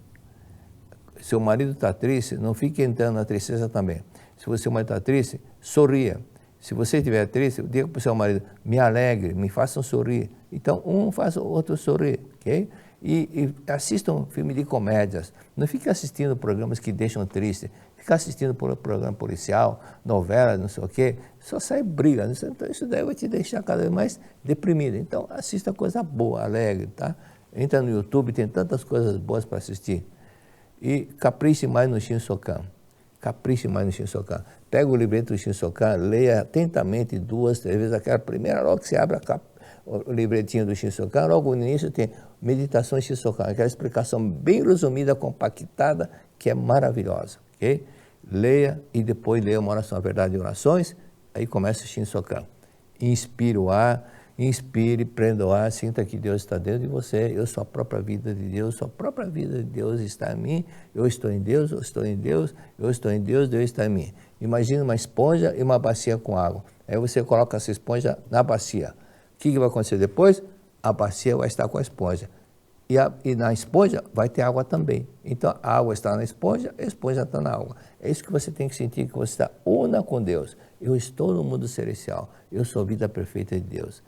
Seu marido está triste, não fique entrando na tristeza também. Se o seu marido está triste, sorria. Se você estiver triste, diga para o seu marido, me alegre, me façam sorrir. Então, um faz o outro sorrir, ok? E assistam filme de comédias. Não fique assistindo programas que deixam triste. Ficar assistindo programa policial, novela, não sei o quê, só sai briga. Então, isso daí vai te deixar cada vez mais deprimido. Então, assista coisa boa, alegre, tá? Entra no YouTube, tem tantas coisas boas para assistir. E capriche mais no Shinsokan. Pega o livreto do Shinsokan, leia atentamente 2, 3 vezes aquela primeira, logo que você abre o livretinho do Shinsokan, logo no início tem meditação Shinsokan, aquela explicação bem resumida, compactada, que é maravilhosa, ok? Leia e depois leia uma oração, a verdade de orações, aí começa o Shinsokan. Inspire o ar, prenda o ar, sinta que Deus está dentro de você, eu sou a própria vida de Deus, a própria vida de Deus está em mim, eu estou em Deus, eu estou em Deus, eu estou em Deus, Deus está em mim. Imagina uma esponja e uma bacia com água, aí você coloca essa esponja na bacia. O que vai acontecer depois? A bacia vai estar com a esponja. E na esponja vai ter água também. Então a água está na esponja, a esponja está na água. É isso que você tem que sentir, que você está una com Deus. Eu estou no mundo celestial, eu sou a vida perfeita de Deus.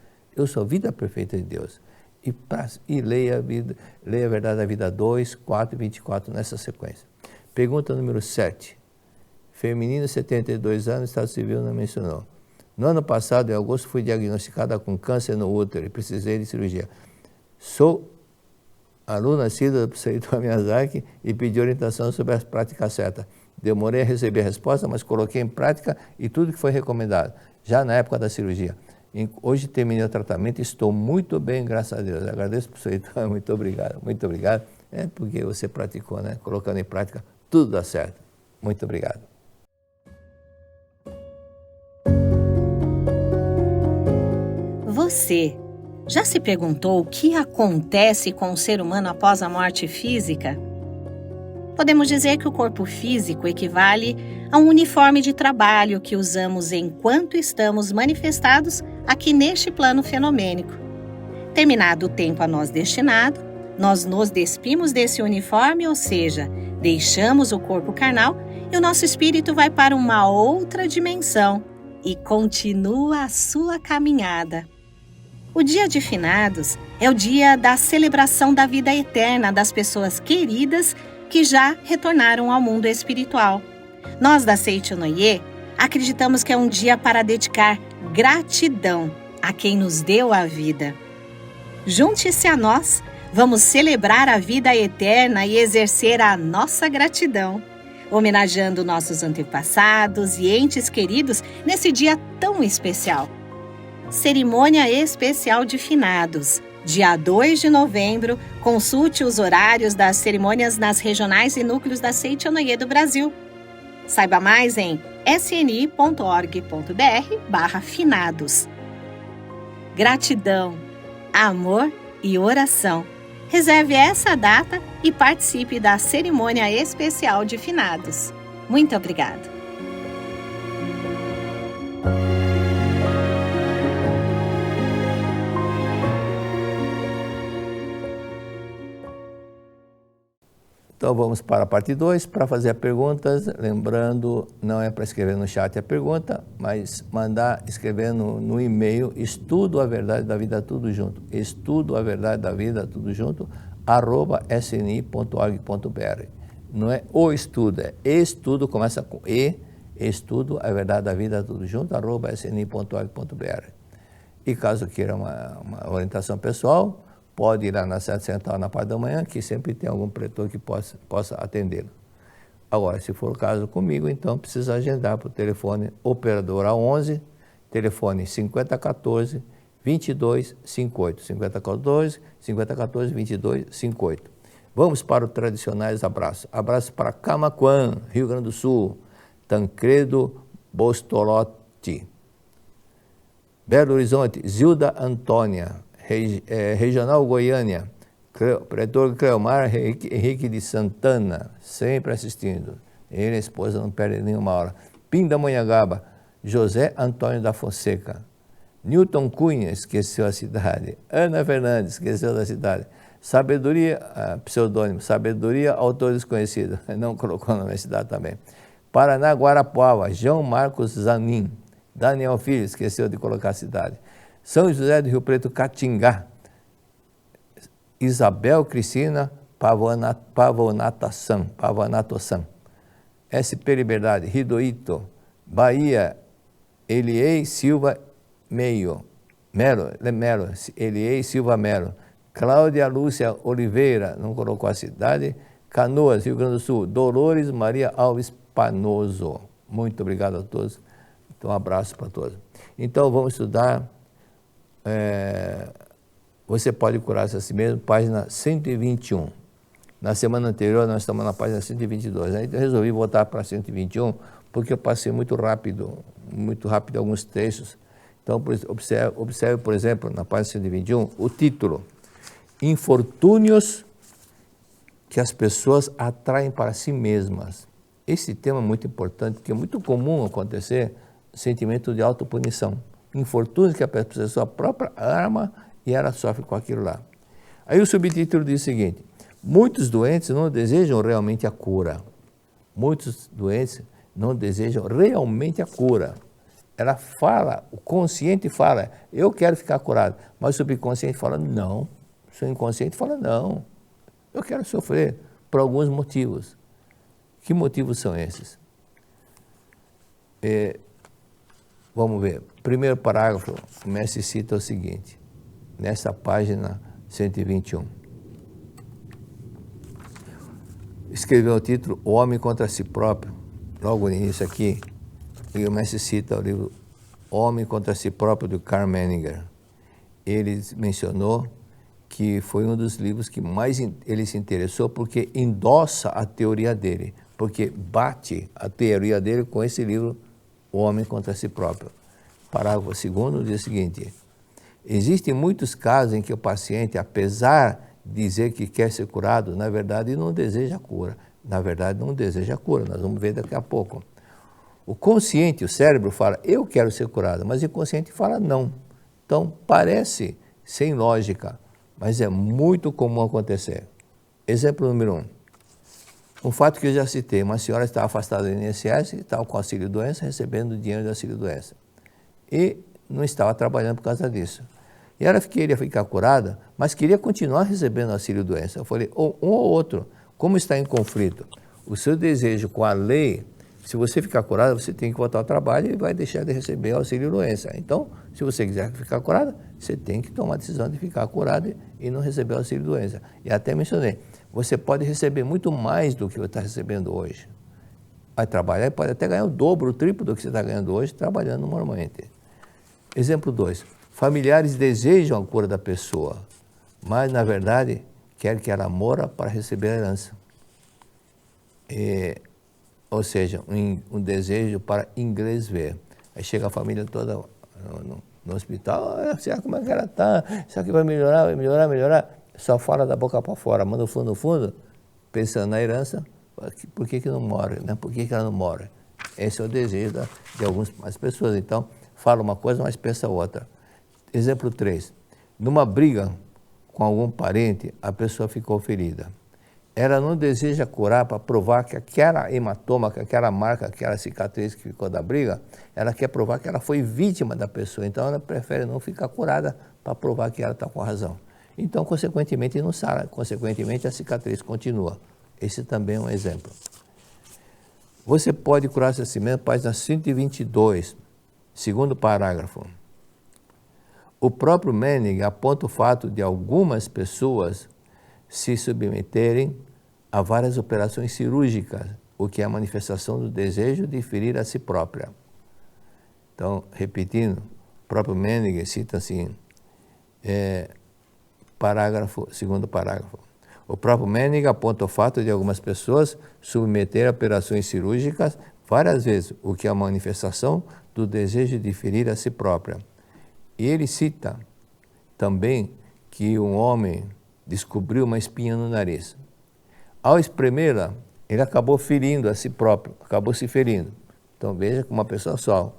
E leia a Verdade da Vida 2, 4 e 24 nessa sequência. Pergunta número 7. Feminina, 72 anos, Estado Civil não mencionou. No ano passado, em agosto, fui diagnosticada com câncer no útero e precisei de cirurgia. Sou aluna nascida do Seito Miyazaki e pedi orientação sobre as práticas certas. Demorei a receber a resposta, mas coloquei em prática e tudo que foi recomendado, já na época da cirurgia. Hoje terminei o tratamento e estou muito bem, graças a Deus. Agradeço por isso, muito obrigado, muito obrigado. É porque você praticou, né? Colocando em prática, tudo dá certo. Muito obrigado. Você já se perguntou o que acontece com o ser humano após a morte física? Podemos dizer que o corpo físico equivale a um uniforme de trabalho que usamos enquanto estamos manifestados aqui neste plano fenomênico. Terminado o tempo a nós destinado, nós nos despimos desse uniforme, ou seja, deixamos o corpo carnal e o nosso espírito vai para uma outra dimensão e continua a sua caminhada. O dia de finados é o dia da celebração da vida eterna das pessoas queridas que já retornaram ao mundo espiritual. Nós da Seichonoye acreditamos que é um dia para dedicar gratidão a quem nos deu a vida. Junte-se a nós, vamos celebrar a vida eterna e exercer a nossa gratidão, homenageando nossos antepassados e entes queridos nesse dia tão especial. Cerimônia Especial de Finados. Dia 2 de novembro, consulte os horários das cerimônias nas regionais e núcleos da Seite Onoye do Brasil. Saiba mais em sni.org.br/finados. Gratidão, amor e oração. Reserve essa data e participe da Cerimônia Especial de Finados. Muito obrigada. Então vamos para a parte 2, para fazer perguntas. Lembrando, não é para escrever no chat a pergunta, mas mandar escrever no e-mail estudo a verdade da vida tudo junto, estudo a verdade da vida tudo junto, @sni.org.br. Não é o estudo, é estudo, começa com E, estudo a verdade da vida tudo junto, @sni.org.br. E caso queira uma orientação pessoal, pode ir lá na sede central na parte da manhã, que sempre tem algum pretor que possa atendê-lo. Agora, se for o caso comigo, então precisa agendar para o telefone operadora 11, telefone 5014-2258, 5014-2258. Vamos para os tradicionais abraços. Abraço para Camaquã, Rio Grande do Sul, Tancredo Bostolotti, Belo Horizonte, Zilda Antônia, Regional Goiânia, Pretor Cleomar Henrique de Santana, sempre assistindo. Ele e a esposa não perdem nenhuma hora. Pindamonhangaba, José Antônio da Fonseca. Newton Cunha, esqueceu a cidade. Ana Fernandes, esqueceu da cidade. Sabedoria, pseudônimo, Sabedoria, autor desconhecido. Não colocou na minha cidade também. Paraná, Guarapuava, João Marcos Zanin. Daniel Filho, esqueceu de colocar a cidade. São José do Rio Preto, Catingá, Isabel Cristina Pavonatossan, SP Liberdade, Ridoito, Bahia, Eliei Silva Melo, Eliei Silva Melo, Cláudia Lúcia Oliveira, não colocou a cidade, Canoas, Rio Grande do Sul, Dolores Maria Alves Panoso. Muito obrigado a todos, então um abraço para todos. Então vamos estudar. Você pode curar-se a si mesmo, página 121. Na semana anterior nós estamos na página 122. Aí eu resolvi voltar para 121 porque eu passei muito rápido alguns trechos. Então observe, por exemplo, na página 121, o título: Infortúnios que as pessoas atraem para si mesmas. Esse tema é muito importante, porque é muito comum acontecer sentimento de autopunição. Infortúnios que a pessoa própria arma e ela sofre com aquilo lá. Aí o subtítulo diz o seguinte: muitos doentes não desejam realmente a cura. Muitos doentes não desejam realmente a cura. Ela fala, o consciente fala, eu quero ficar curado, mas o subconsciente fala, não. O seu inconsciente fala, não, eu quero sofrer por alguns motivos. Que motivos são esses? Vamos ver. Primeiro parágrafo, o mestre cita o seguinte, nessa página 121. Escreveu o título O Homem contra Si Próprio, logo no início aqui, e o mestre cita o livro O Homem contra Si Próprio, do Karl Menninger. Ele mencionou que foi um dos livros que mais ele se interessou porque endossa a teoria dele, porque bate a teoria dele com esse livro, O Homem contra Si Próprio. Parágrafo 2º diz o seguinte: existem muitos casos em que o paciente, apesar de dizer que quer ser curado, na verdade não deseja a cura. Na verdade não deseja a cura, nós vamos ver daqui a pouco. O consciente, o cérebro fala, eu quero ser curado, mas o inconsciente fala não. Então parece sem lógica, mas é muito comum acontecer. Exemplo número 1. Um fato que eu já citei, uma senhora estava afastada do INSS, estava com auxílio-doença, recebendo dinheiro do auxílio-doença. E não estava trabalhando por causa disso. E ela queria ficar curada, mas queria continuar recebendo auxílio-doença. Eu falei, um ou outro, como está em conflito? O seu desejo com a lei, se você ficar curada, você tem que voltar ao trabalho e vai deixar de receber auxílio-doença. Então, se você quiser ficar curada, você tem que tomar a decisão de ficar curada e não receber auxílio-doença. E até mencionei, você pode receber muito mais do que você está recebendo hoje. Vai trabalhar e pode até ganhar o dobro, o triplo do que você está ganhando hoje, trabalhando normalmente. Exemplo 2. Familiares desejam a cura da pessoa, mas, na verdade, querem que ela mora para receber a herança. Ou seja, um desejo para inglês ver. Aí chega a família toda no hospital, será como é que ela está? Será que vai melhorar, vai melhorar, melhorar? Só fala da boca para fora, mas no fundo, pensando na herança, por que não mora? Né? Por que ela não mora? Esse é o desejo de algumas pessoas. Então, fala uma coisa, mas pensa outra. Exemplo 3. Numa briga com algum parente, a pessoa ficou ferida. Ela não deseja curar para provar que aquela hematoma, que aquela marca, aquela cicatriz que ficou da briga, ela quer provar que ela foi vítima da pessoa. Então, ela prefere não ficar curada para provar que ela está com razão. Então, consequentemente, não sara. Consequentemente, a cicatriz continua. Esse também é um exemplo. Você pode curar-se a si mesmo, página 122, segundo parágrafo. O próprio Menning aponta o fato de algumas pessoas se submeterem a várias operações cirúrgicas, o que é a manifestação do desejo de ferir a si própria. Então, repetindo, o próprio Menning cita assim, segundo parágrafo. O próprio Menning aponta o fato de algumas pessoas submeter a operações cirúrgicas várias vezes, o que é a manifestação do desejo de ferir a si própria. E ele cita também que um homem descobriu uma espinha no nariz. Ao espremê-la, ele acabou ferindo a si próprio, acabou se ferindo. Então veja que uma pessoa só,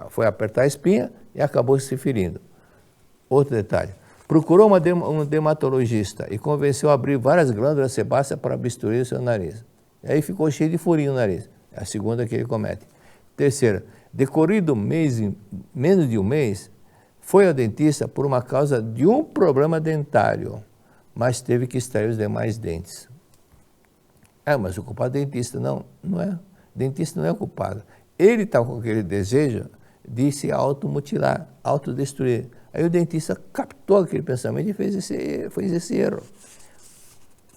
foi apertar a espinha e acabou se ferindo. Outro detalhe, procurou um dermatologista e convenceu a abrir várias glândulas sebáceas para obstruir o seu nariz. E aí ficou cheio de furinho no nariz. É a segunda que ele comete. Terceira, decorrido menos de um mês, foi ao dentista por uma causa de um problema dentário, mas teve que extrair os demais dentes. Mas o culpado é o dentista. Não é. O dentista não é o culpado. Ele está com aquele desejo de se automutilar, autodestruir. Aí o dentista captou aquele pensamento e fez esse erro.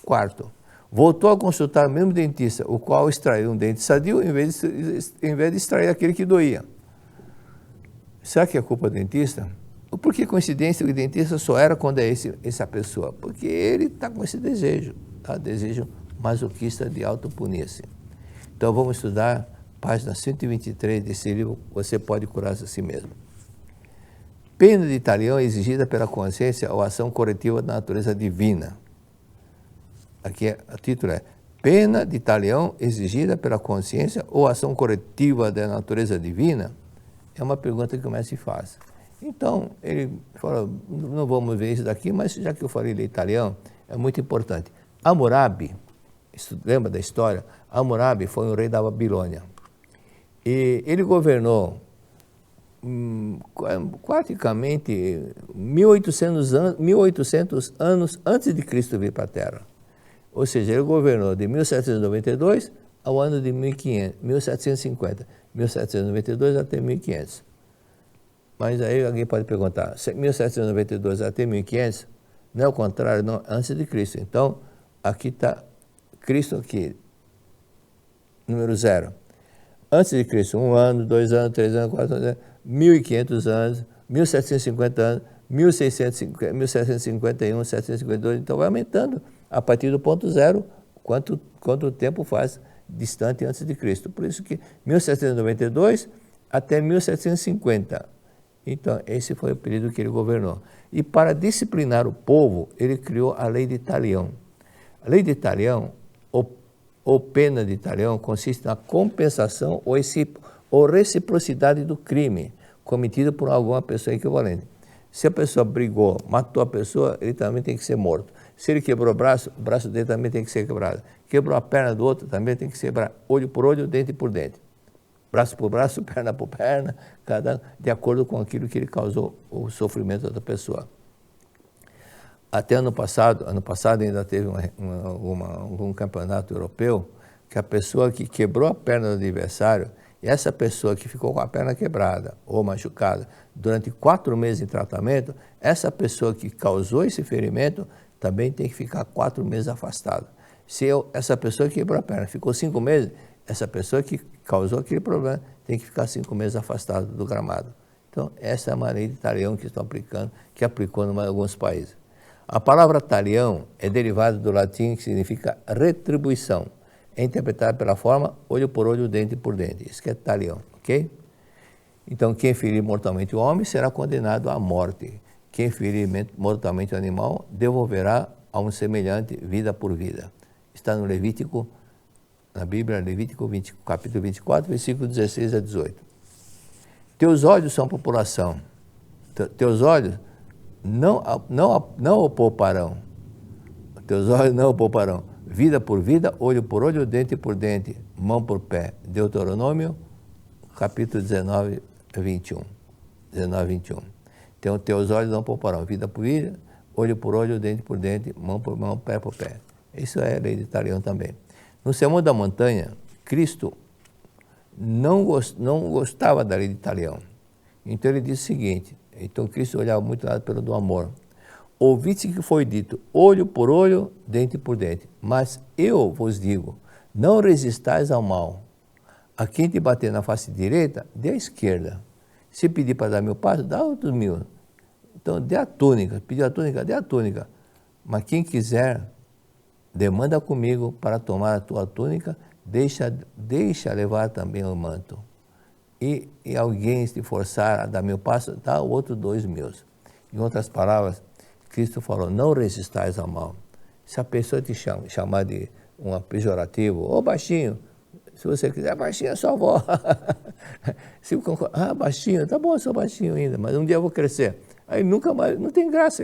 Quarto, voltou a consultar o mesmo dentista, o qual extraiu um dente sadio em vez de extrair aquele que doía. Será que é culpa do dentista? Ou por que coincidência o dentista só era quando é essa pessoa? Porque ele está com esse desejo, tá? Desejo masoquista de autopunir-se. Então vamos estudar página 123 desse livro, Você Pode Curar-se a Si Mesmo. Pena de talião exigida pela consciência ou ação corretiva da natureza divina. Aqui o título é Pena de talião exigida pela consciência ou ação corretiva da natureza divina? É uma pergunta que o mestre faz. Então, ele fala, não vamos ver isso daqui, mas já que eu falei de italiano, é muito importante. Hammurabi, lembra da história? Hammurabi foi um rei da Babilônia. E ele governou praticamente 1800 anos antes de Cristo vir para a Terra. Ou seja, ele governou de 1792 ao ano de 1750. 1792 até 1500. Mas aí alguém pode perguntar, 1792 até 1500, não é o contrário, não, antes de Cristo. Então, aqui está Cristo aqui, número 0. Antes de Cristo, 1 ano, 2 anos, 3 anos, 4 anos, 1500 anos, 1750 anos, 1751, 752, então vai aumentando a partir do ponto 0, quanto tempo faz distante antes de Cristo. Por isso que 1792 até 1750. Então, esse foi o período que ele governou. E para disciplinar o povo, ele criou a lei de talião. A lei de talião, ou pena de talião, consiste na compensação ou reciprocidade do crime cometido por alguma pessoa equivalente. Se a pessoa brigou, matou a pessoa, ele também tem que ser morto. Se ele quebrou o braço dele também tem que ser quebrado. Quebrou a perna do outro, também tem que ser quebrado. Olho por olho, dente por dente. Braço por braço, perna por perna, de acordo com aquilo que ele causou o sofrimento da pessoa. Até ano passado ainda teve um campeonato europeu que a pessoa que quebrou a perna do adversário, e essa pessoa que ficou com a perna quebrada ou machucada durante 4 meses em tratamento, essa pessoa que causou esse ferimento também tem que ficar 4 meses afastada. Se essa pessoa que quebrou a perna ficou 5 meses, essa pessoa que causou aquele problema, tem que ficar 5 meses afastado do gramado. Então, essa é a lei de talião que estão aplicando, que aplicou em alguns países. A palavra talião é derivada do latim que significa retribuição. É interpretada pela forma olho por olho, dente por dente. Isso que é talião, ok? Então, quem ferir mortalmente o homem será condenado à morte. Quem ferir mortalmente o animal devolverá a um semelhante vida por vida. Está no Levítico, na Bíblia, Levítico 20, capítulo 24, versículo 16 a 18. Teus olhos são população. Teus olhos não o pouparão. Teus olhos não o pouparão. Vida por vida, olho por olho, dente por dente, mão por pé. Deuteronômio, capítulo 19, 21. 19, 21. Então, teus olhos não pouparão. Vida por vida, olho por olho, dente por dente, mão por mão, pé por pé. Isso é a lei de talião também. No Sermão da Montanha, Cristo não gostava da lei de talião. Então ele disse o seguinte, então Cristo olhava muito lá pelo do amor. Ouviste que foi dito, olho por olho, dente por dente. Mas eu vos digo, não resistais ao mal. A quem te bater na face direita, dê à esquerda. Se pedir para dar 1000 passos, dá outros 1000. Então dê a túnica, pediu a túnica, dê a túnica. Mas quem quiser, demanda comigo para tomar a tua túnica, deixa levar também o manto. E alguém se forçar a dar 1000 passos, dá o outro 2000. Em outras palavras, Cristo falou, não resistais ao mal. Se a pessoa te chamar de um pejorativo, ô baixinho, se você quiser, baixinho é sua avó. Se baixinho, tá bom, eu sou baixinho ainda, mas um dia eu vou crescer. Aí nunca mais, não tem graça.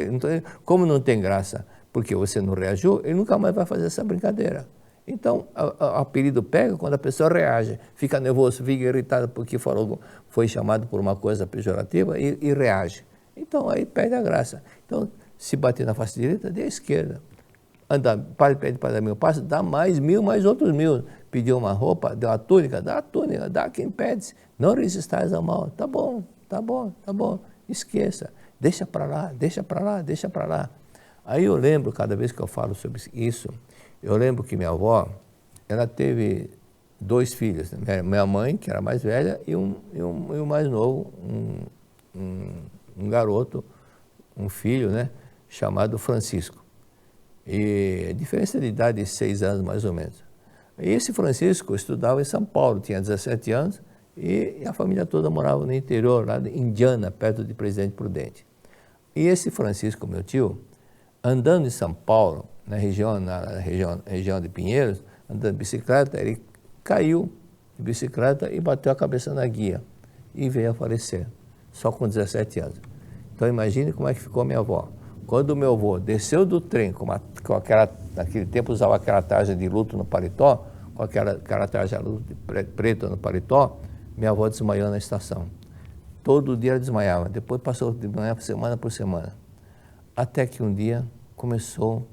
Como não tem graça? Porque você não reagiu, ele nunca mais vai fazer essa brincadeira. Então, o apelido pega quando a pessoa reage, fica nervoso, fica irritado porque foi chamado por uma coisa pejorativa e reage. Então, aí perde a graça. Então, se bater na face direita, dê à esquerda. Pede para dar 1000 passos, dá mais 1000, mais outros 1000. Pediu uma roupa, deu a túnica, dá a quem pede. Não resistais ao mal. Tá bom. Esqueça. Deixa para lá. Aí eu lembro, cada vez que eu falo sobre isso, eu lembro que minha avó, ela teve 2 filhos, né? Minha mãe, que era mais velha, e um mais novo, um garoto, um filho, né, chamado Francisco. E a diferença de idade de 6 anos, mais ou menos. E esse Francisco estudava em São Paulo, tinha 17 anos, e a família toda morava no interior, lá de Indiana, perto de Presidente Prudente. E esse Francisco, meu tio, andando em São Paulo, na região de Pinheiros, andando de bicicleta, ele caiu de bicicleta e bateu a cabeça na guia e veio a falecer, só com 17 anos. Então imagine como é que ficou minha avó. Quando o meu avô desceu do trem, naquele tempo usava aquela tarja de luto no paletó, com aquela tarja de luto preta no paletó, minha avó desmaiou na estação. Todo dia ela desmaiava, depois passou de manhã semana por semana. Até que um dia começou,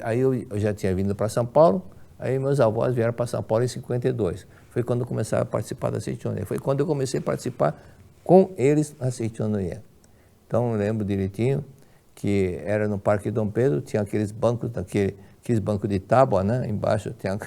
aí eu já tinha vindo para São Paulo, aí meus avós vieram para São Paulo em 52. Foi quando eu comecei a participar da Seitonoye. Foi quando eu comecei a participar com eles na Seitonoye. Então eu lembro direitinho que era no Parque Dom Pedro, tinha aqueles bancos de tábua, né? Embaixo tinha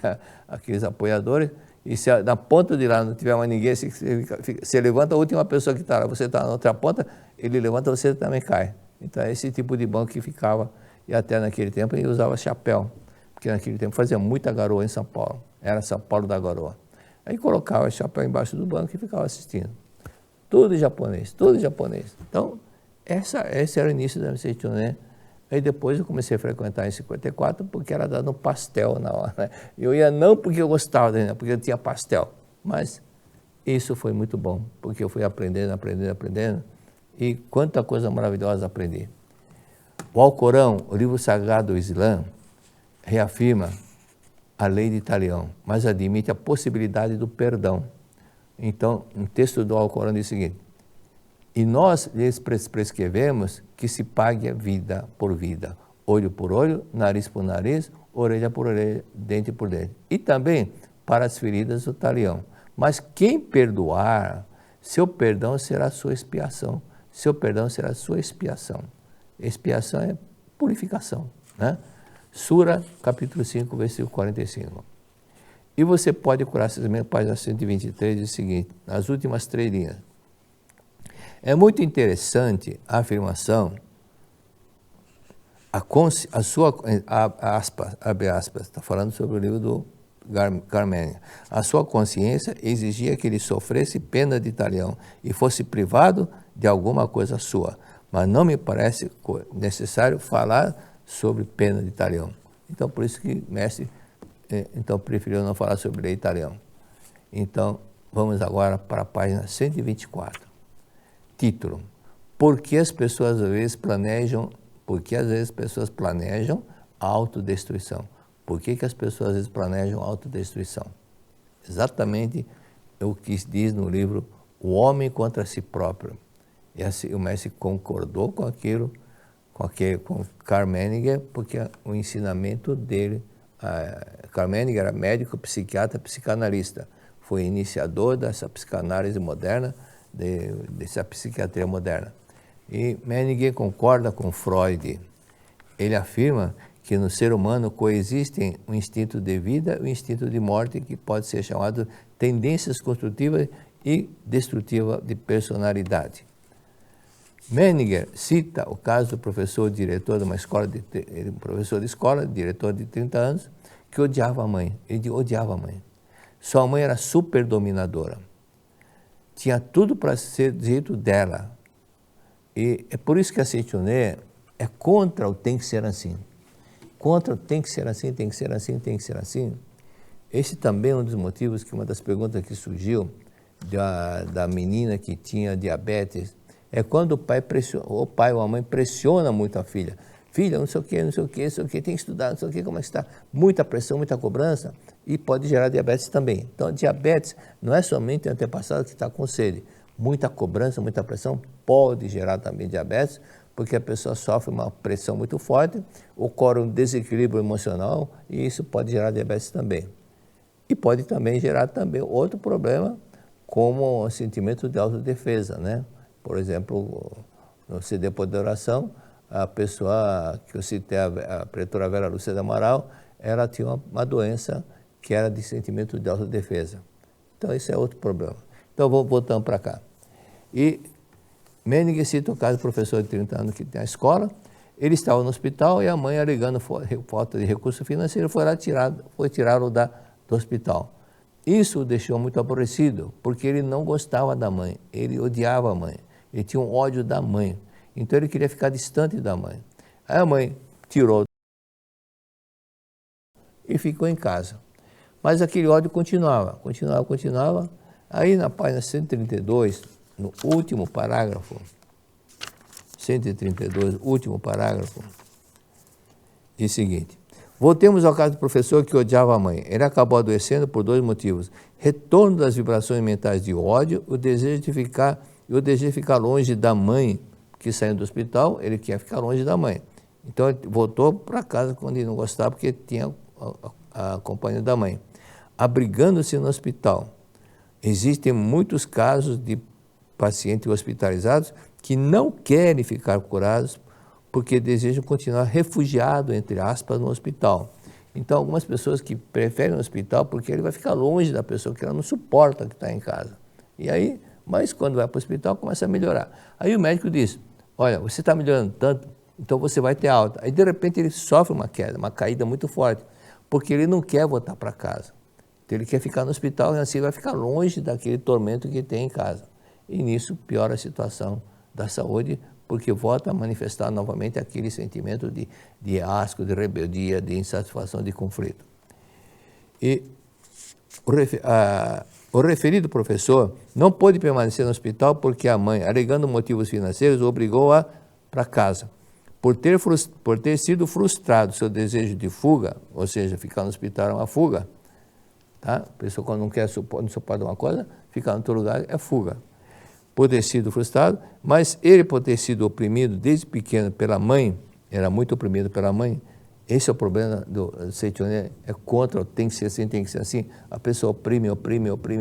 aqueles apoiadores, e se na ponta de lá não tiver mais ninguém, você levanta a última pessoa que está lá, você está na outra ponta, ele levanta, você também cai. Então é esse tipo de banco que ficava, e até naquele tempo ele usava chapéu, porque naquele tempo fazia muita garoa em São Paulo, era São Paulo da garoa. Aí colocava o chapéu embaixo do banco e ficava assistindo. Tudo japonês. Então, esse era o início da Seitonoye. Aí depois eu comecei a frequentar em 54, porque era dando pastel na hora, né? Eu ia não porque eu gostava, né? Porque eu tinha pastel, mas isso foi muito bom, porque eu fui aprendendo, e quanta coisa maravilhosa aprendi. O Alcorão, o livro sagrado do Islã, reafirma a lei de talião, mas admite a possibilidade do perdão. Então, um texto do Alcorão diz o seguinte: e nós lhes prescrevemos que se pague a vida por vida, olho por olho, nariz por nariz, orelha por orelha, dente por dente. E também para as feridas do talião. Mas quem perdoar, seu perdão será sua expiação. Expiação é purificação, né? Sura, capítulo 5, versículo 45. E você pode curar essas mesmas, página 123, diz o seguinte, nas últimas 3 linhas. É muito interessante a afirmação, abre aspas, está falando sobre o livro do Carméniga. A sua consciência exigia que ele sofresse pena de talião e fosse privado de alguma coisa sua. Mas não me parece necessário falar sobre pena de talião. Então, por isso que o mestre preferiu não falar sobre lei talião. Então, vamos agora para a página 124. Título: Por que as pessoas às vezes planejam a autodestruição? Por que as pessoas às vezes planejam a autodestruição? Exatamente o que diz no livro O Homem contra Si Próprio. E assim, o mestre concordou com aquilo, com Carméniga, porque o ensinamento dele, Carméniga era médico, psiquiatra, psicanalista, foi iniciador dessa psicanálise moderna, dessa psiquiatria moderna. E Menninger concorda com Freud. Ele afirma que no ser humano coexistem o instinto de vida e o instinto de morte, que pode ser chamado tendências construtivas e destrutivas de personalidade. Menninger cita o caso do professor diretor de uma escola, professor de escola, diretor de 30 anos, que odiava a mãe. Ele odiava a mãe. Sua mãe era super dominadora. Tinha tudo para ser do jeito dela. E é por isso que a Seitoné é contra o tem que ser assim. Contra o tem que ser assim, tem que ser assim, tem que ser assim. Esse também é um dos motivos que uma das perguntas que surgiu da menina que tinha diabetes é quando o pai ou a mãe pressiona muito a filha. Filha, não sei o que, não sei o que, não sei o que, tem que estudar, não sei o que, como é que está. Muita pressão, muita cobrança e pode gerar diabetes também. Então, diabetes não é somente o antepassado que está com sede. Muita cobrança, muita pressão pode gerar também diabetes, porque a pessoa sofre uma pressão muito forte, ocorre um desequilíbrio emocional e isso pode gerar diabetes também. E pode também gerar também outro problema, como o sentimento de autodefesa, né? Por exemplo, no CD Poder da Oração, a pessoa que eu citei, a pretora Vera Lúcia do Amaral, ela tinha uma doença que era de sentimento de autodefesa. Então, esse é outro problema. Então, voltando para cá. E Menninger cita o caso do professor de 30 anos que tem a escola. Ele estava no hospital e a mãe, alegando falta de recurso financeiro, foi lá tirá-lo do hospital. Isso o deixou muito aborrecido, porque ele não gostava da mãe, ele odiava a mãe, ele tinha um ódio da mãe. Então ele queria ficar distante da mãe. Aí a mãe tirou e ficou em casa. Mas aquele ódio continuava. Aí na página 132, no último parágrafo, 132, último parágrafo, diz o seguinte: voltemos ao caso do professor que odiava a mãe. Ele acabou adoecendo por 2 motivos. Retorno das vibrações mentais de ódio, o desejo de ficar longe da mãe, que saiu do hospital, ele quer ficar longe da mãe. Então ele voltou para casa quando ele não gostava, porque tinha a companhia da mãe. Abrigando-se no hospital. Existem muitos casos de pacientes hospitalizados que não querem ficar curados porque desejam continuar refugiado, entre aspas, no hospital. Então, algumas pessoas que preferem o hospital porque ele vai ficar longe da pessoa que ela não suporta que está em casa. E aí, mas quando vai para o hospital, começa a melhorar. Aí o médico diz: olha, você está melhorando tanto, então você vai ter alta. Aí, de repente, ele sofre uma queda, uma caída muito forte, porque ele não quer voltar para casa. Então, ele quer ficar no hospital e assim vai ficar longe daquele tormento que tem em casa. E nisso piora a situação da saúde, porque volta a manifestar novamente aquele sentimento de asco, de rebeldia, de insatisfação, de conflito. E o referido professor não pôde permanecer no hospital porque a mãe, alegando motivos financeiros, o obrigou para casa. Por ter sido frustrado seu desejo de fuga, ou seja, ficar no hospital é uma fuga, tá? A pessoa quando não suporta uma coisa, ficar em outro lugar é fuga. Por ter sido frustrado, mas ele por ter sido oprimido desde pequeno pela mãe, era muito oprimido pela mãe. Esse é o problema do Seitoné, é contra, tem que ser assim, tem que ser assim. A pessoa oprime,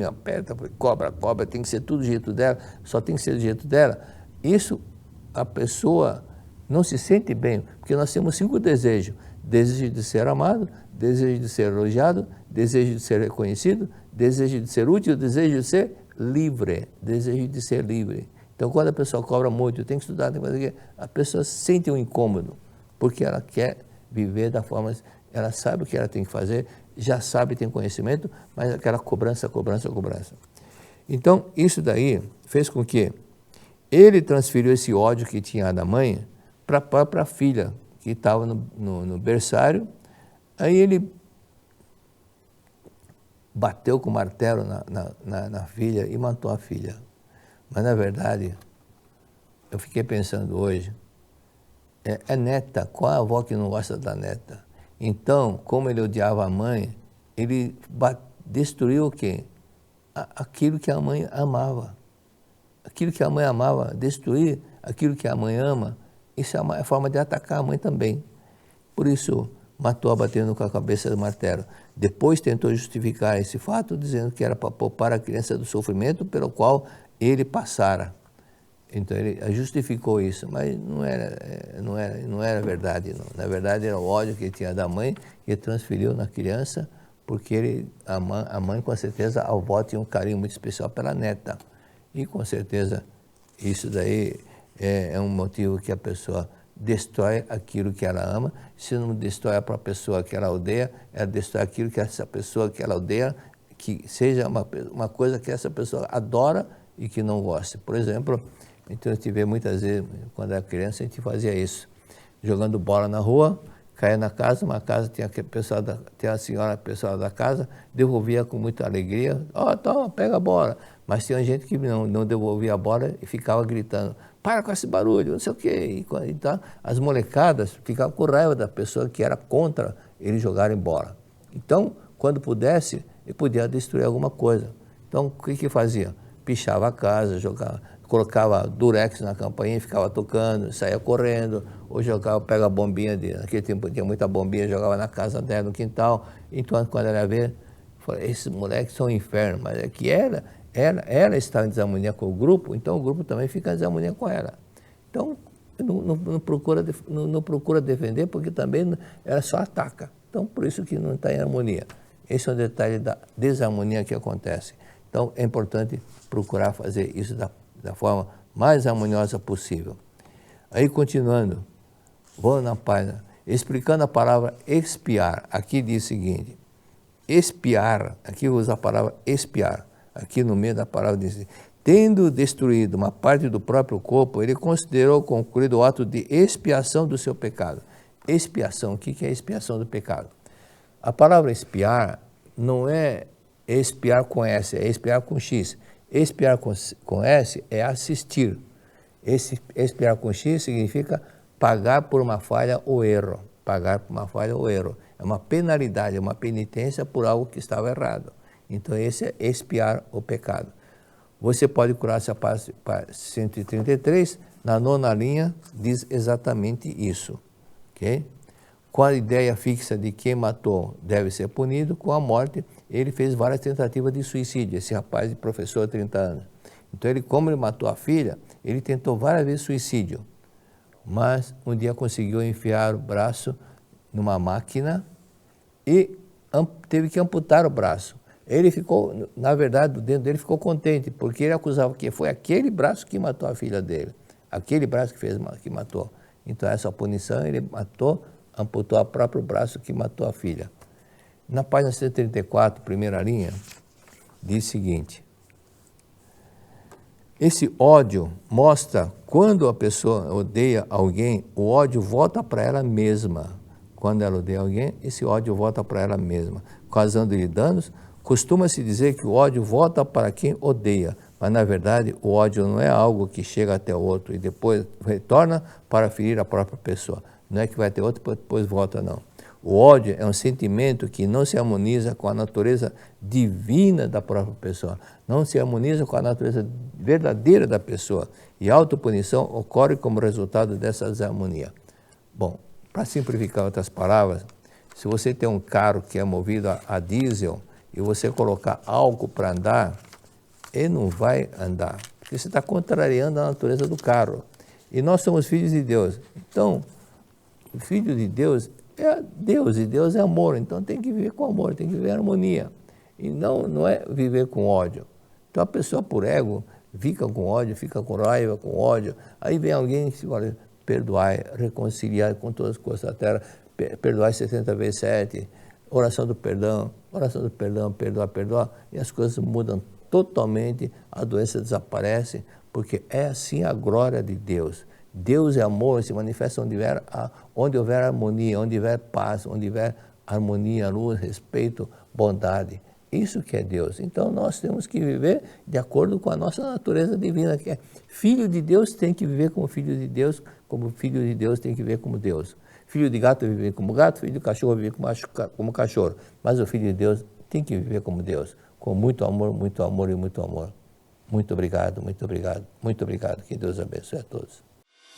aperta, cobra, tem que ser tudo do jeito dela, só tem que ser do jeito dela. Isso, a pessoa não se sente bem, porque nós temos 5 desejos. Desejo de ser amado, desejo de ser elogiado, desejo de ser reconhecido, desejo de ser útil, desejo de ser livre, desejo de ser livre. Então, quando a pessoa cobra muito, tem que estudar, tem que fazer aquilo, a pessoa sente um incômodo, porque ela quer viver da forma, ela sabe o que ela tem que fazer, já sabe, tem conhecimento, mas aquela cobrança. Então, isso daí fez com que ele transferiu esse ódio que tinha da mãe para a própria filha, que estava no berçário. Aí ele bateu com o martelo na filha e matou a filha. Mas, na verdade, eu fiquei pensando hoje, é neta, qual é a avó que não gosta da neta? Então, como ele odiava a mãe, ele destruiu o quê? Aquilo que a mãe amava. Aquilo que a mãe amava, destruir aquilo que a mãe ama, isso é uma forma de atacar a mãe também. Por isso, matou batendo com a cabeça do martelo. Depois tentou justificar esse fato, dizendo que era para poupar a criança do sofrimento pelo qual ele passara. Então ele justificou isso, mas não era verdade. Não. Na verdade era o ódio que ele tinha da mãe que transferiu na criança, porque a mãe com certeza, a avó tinha um carinho muito especial pela neta. E com certeza isso daí é um motivo que a pessoa destrói aquilo que ela ama. Se não destrói para a pessoa que ela odeia, ela destrói aquilo que essa pessoa que ela odeia, que seja uma coisa que essa pessoa adora e que não gosta. Por exemplo, então eu tive muitas vezes, quando era criança, a gente fazia isso, jogando bola na rua, caía na casa, uma casa tinha a senhora, pessoal da casa, devolvia com muita alegria, toma, pega a bola. Mas tinha gente que não devolvia a bola e ficava gritando, para com esse barulho, não sei o quê. Então, as molecadas ficavam com raiva da pessoa que era contra eles jogarem bola. Então, quando pudesse, ele podia destruir alguma coisa. Então, o que fazia? Pichava a casa, colocava durex na campainha e ficava tocando, saía correndo, ou pega a bombinha, naquele tempo tinha muita bombinha, jogava na casa dela, no quintal. Então, quando ela ia ver, falei, esses moleques são um inferno, mas é que ela está em desarmonia com o grupo, então o grupo também fica em desarmonia com ela. Então, não procura defender, porque também ela só ataca. Então, por isso que não está em harmonia. Esse é um detalhe da desarmonia que acontece. Então, é importante procurar fazer isso da forma mais harmoniosa possível. Aí, continuando, vou na página, explicando a palavra expiar. Aqui diz o seguinte, expiar, aqui usa a palavra expiar. Aqui no meio da palavra diz, tendo destruído uma parte do próprio corpo, ele considerou concluído o ato de expiação do seu pecado. Expiação, o que é expiação do pecado? A palavra expiar não é expiar com S, é expiar com X. Expiar com S é assistir. Expiar com X significa pagar por uma falha ou erro. Pagar por uma falha ou erro. É uma penalidade, é uma penitência por algo que estava errado. Então, esse é expiar o pecado. Você pode curar essa parte 133, na 9ª linha, diz exatamente isso. Okay? Com a ideia fixa de quem matou deve ser punido, com a morte, ele fez várias tentativas de suicídio, esse rapaz de professor de 30 anos. Então, como ele matou a filha, ele tentou várias vezes suicídio, mas um dia conseguiu enfiar o braço numa máquina e teve que amputar o braço. Ele ficou, na verdade, dentro dele ficou contente, porque ele acusava que foi aquele braço que matou a filha dele, aquele braço que matou. Então, essa punição, ele amputou o próprio braço que matou a filha. Na página 134, primeira linha, diz o seguinte, esse ódio mostra quando a pessoa odeia alguém, o ódio volta para ela mesma. Quando ela odeia alguém, esse ódio volta para ela mesma, causando-lhe danos. Costuma-se dizer que o ódio volta para quem odeia, mas na verdade o ódio não é algo que chega até o outro e depois retorna para ferir a própria pessoa. Não é que vai ter outro e depois volta, não. O ódio é um sentimento que não se harmoniza com a natureza divina da própria pessoa, não se harmoniza com a natureza verdadeira da pessoa, e a autopunição ocorre como resultado dessa desarmonia. Bom, para simplificar outras palavras, se você tem um carro que é movido a diesel, e você colocar álcool para andar, ele não vai andar, porque você está contrariando a natureza do carro. E nós somos filhos de Deus. Então, o filho de Deus é Deus, e Deus é amor, então tem que viver com amor, tem que viver em harmonia. E não é viver com ódio. Então a pessoa por ego fica com ódio, fica com raiva, com ódio. Aí vem alguém que fala, perdoai, reconciliar com todas as coisas da terra, perdoai 70 vezes 7, oração do perdão, perdoar, e as coisas mudam totalmente, a doença desaparece, porque é assim a glória de Deus. Deus é amor, se manifesta onde houver harmonia, onde houver paz, onde houver harmonia, luz, respeito, bondade. Isso que é Deus. Então nós temos que viver de acordo com a nossa natureza divina, que é filho de Deus tem que viver como filho de Deus, como filho de Deus tem que viver como Deus. Filho de gato vive como gato, filho de cachorro vive como cachorro. Mas o filho de Deus tem que viver como Deus, com muito amor e muito amor. Muito obrigado, muito obrigado, muito obrigado. Que Deus abençoe a todos.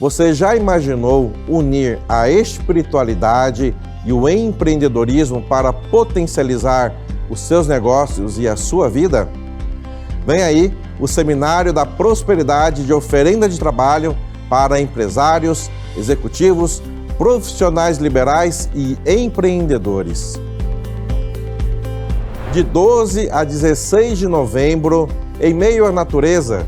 Você já imaginou unir a espiritualidade e o empreendedorismo para potencializar os seus negócios e a sua vida? Vem aí o Seminário da Prosperidade de Oferenda de Trabalho para empresários, executivos, profissionais liberais e empreendedores. De 12 a 16 de novembro, em meio à natureza,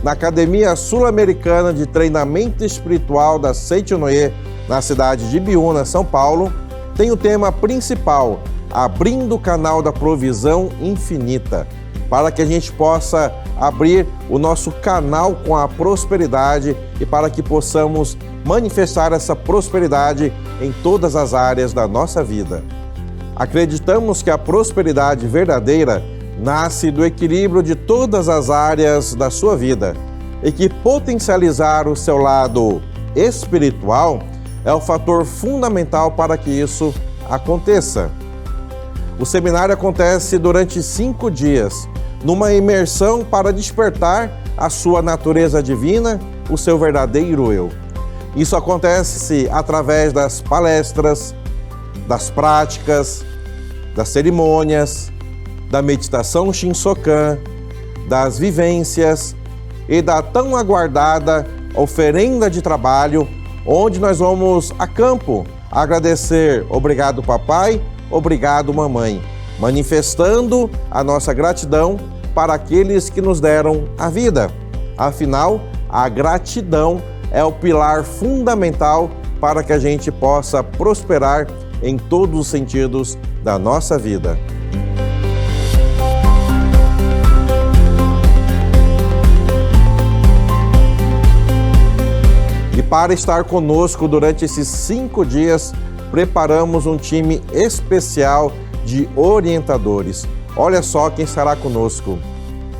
na Academia Sul-Americana de Treinamento Espiritual da Seitonoye, na cidade de Ibiúna, São Paulo, tem o tema principal, Abrindo o Canal da Provisão Infinita, para que a gente possa abrir o nosso canal com a prosperidade e para que possamos manifestar essa prosperidade em todas as áreas da nossa vida. Acreditamos que a prosperidade verdadeira nasce do equilíbrio de todas as áreas da sua vida e que potencializar o seu lado espiritual é o fator fundamental para que isso aconteça. O seminário acontece durante 5 dias, numa imersão para despertar a sua natureza divina, o seu verdadeiro eu. Isso acontece através das palestras, das práticas, das cerimônias, da meditação Shinsokan, das vivências e da tão aguardada oferenda de trabalho, onde nós vamos a campo agradecer obrigado papai, obrigado mamãe, manifestando a nossa gratidão para aqueles que nos deram a vida. Afinal, a gratidão é o pilar fundamental para que a gente possa prosperar em todos os sentidos da nossa vida. E para estar conosco durante esses 5 dias, preparamos um time especial de orientadores. Olha só quem estará conosco.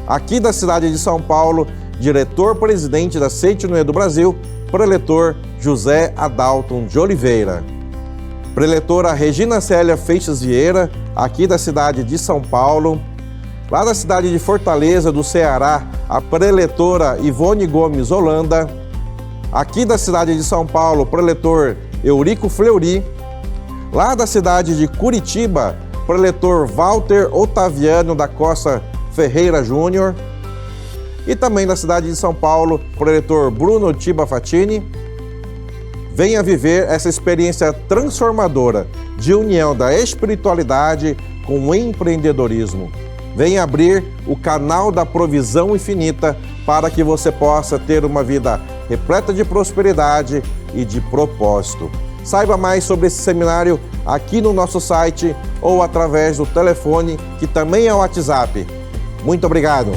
Aqui da cidade de São Paulo, diretor-presidente da Seitonoye do Brasil, preletor José Adalton de Oliveira. Preletora Regina Célia Feixes Vieira, aqui da cidade de São Paulo. Lá da cidade de Fortaleza, do Ceará, a preletora Ivone Gomes Holanda. Aqui da cidade de São Paulo, preletor Eurico Fleury. Lá da cidade de Curitiba, preletor Walter Otaviano da Costa Ferreira Júnior. E também da cidade de São Paulo, preletor Bruno Tiba Fatini. Venha viver essa experiência transformadora de união da espiritualidade com o empreendedorismo. Venha abrir o canal da provisão infinita para que você possa ter uma vida repleta de prosperidade e de propósito. Saiba mais sobre esse seminário aqui no nosso site ou através do telefone, que também é o WhatsApp. Muito obrigado!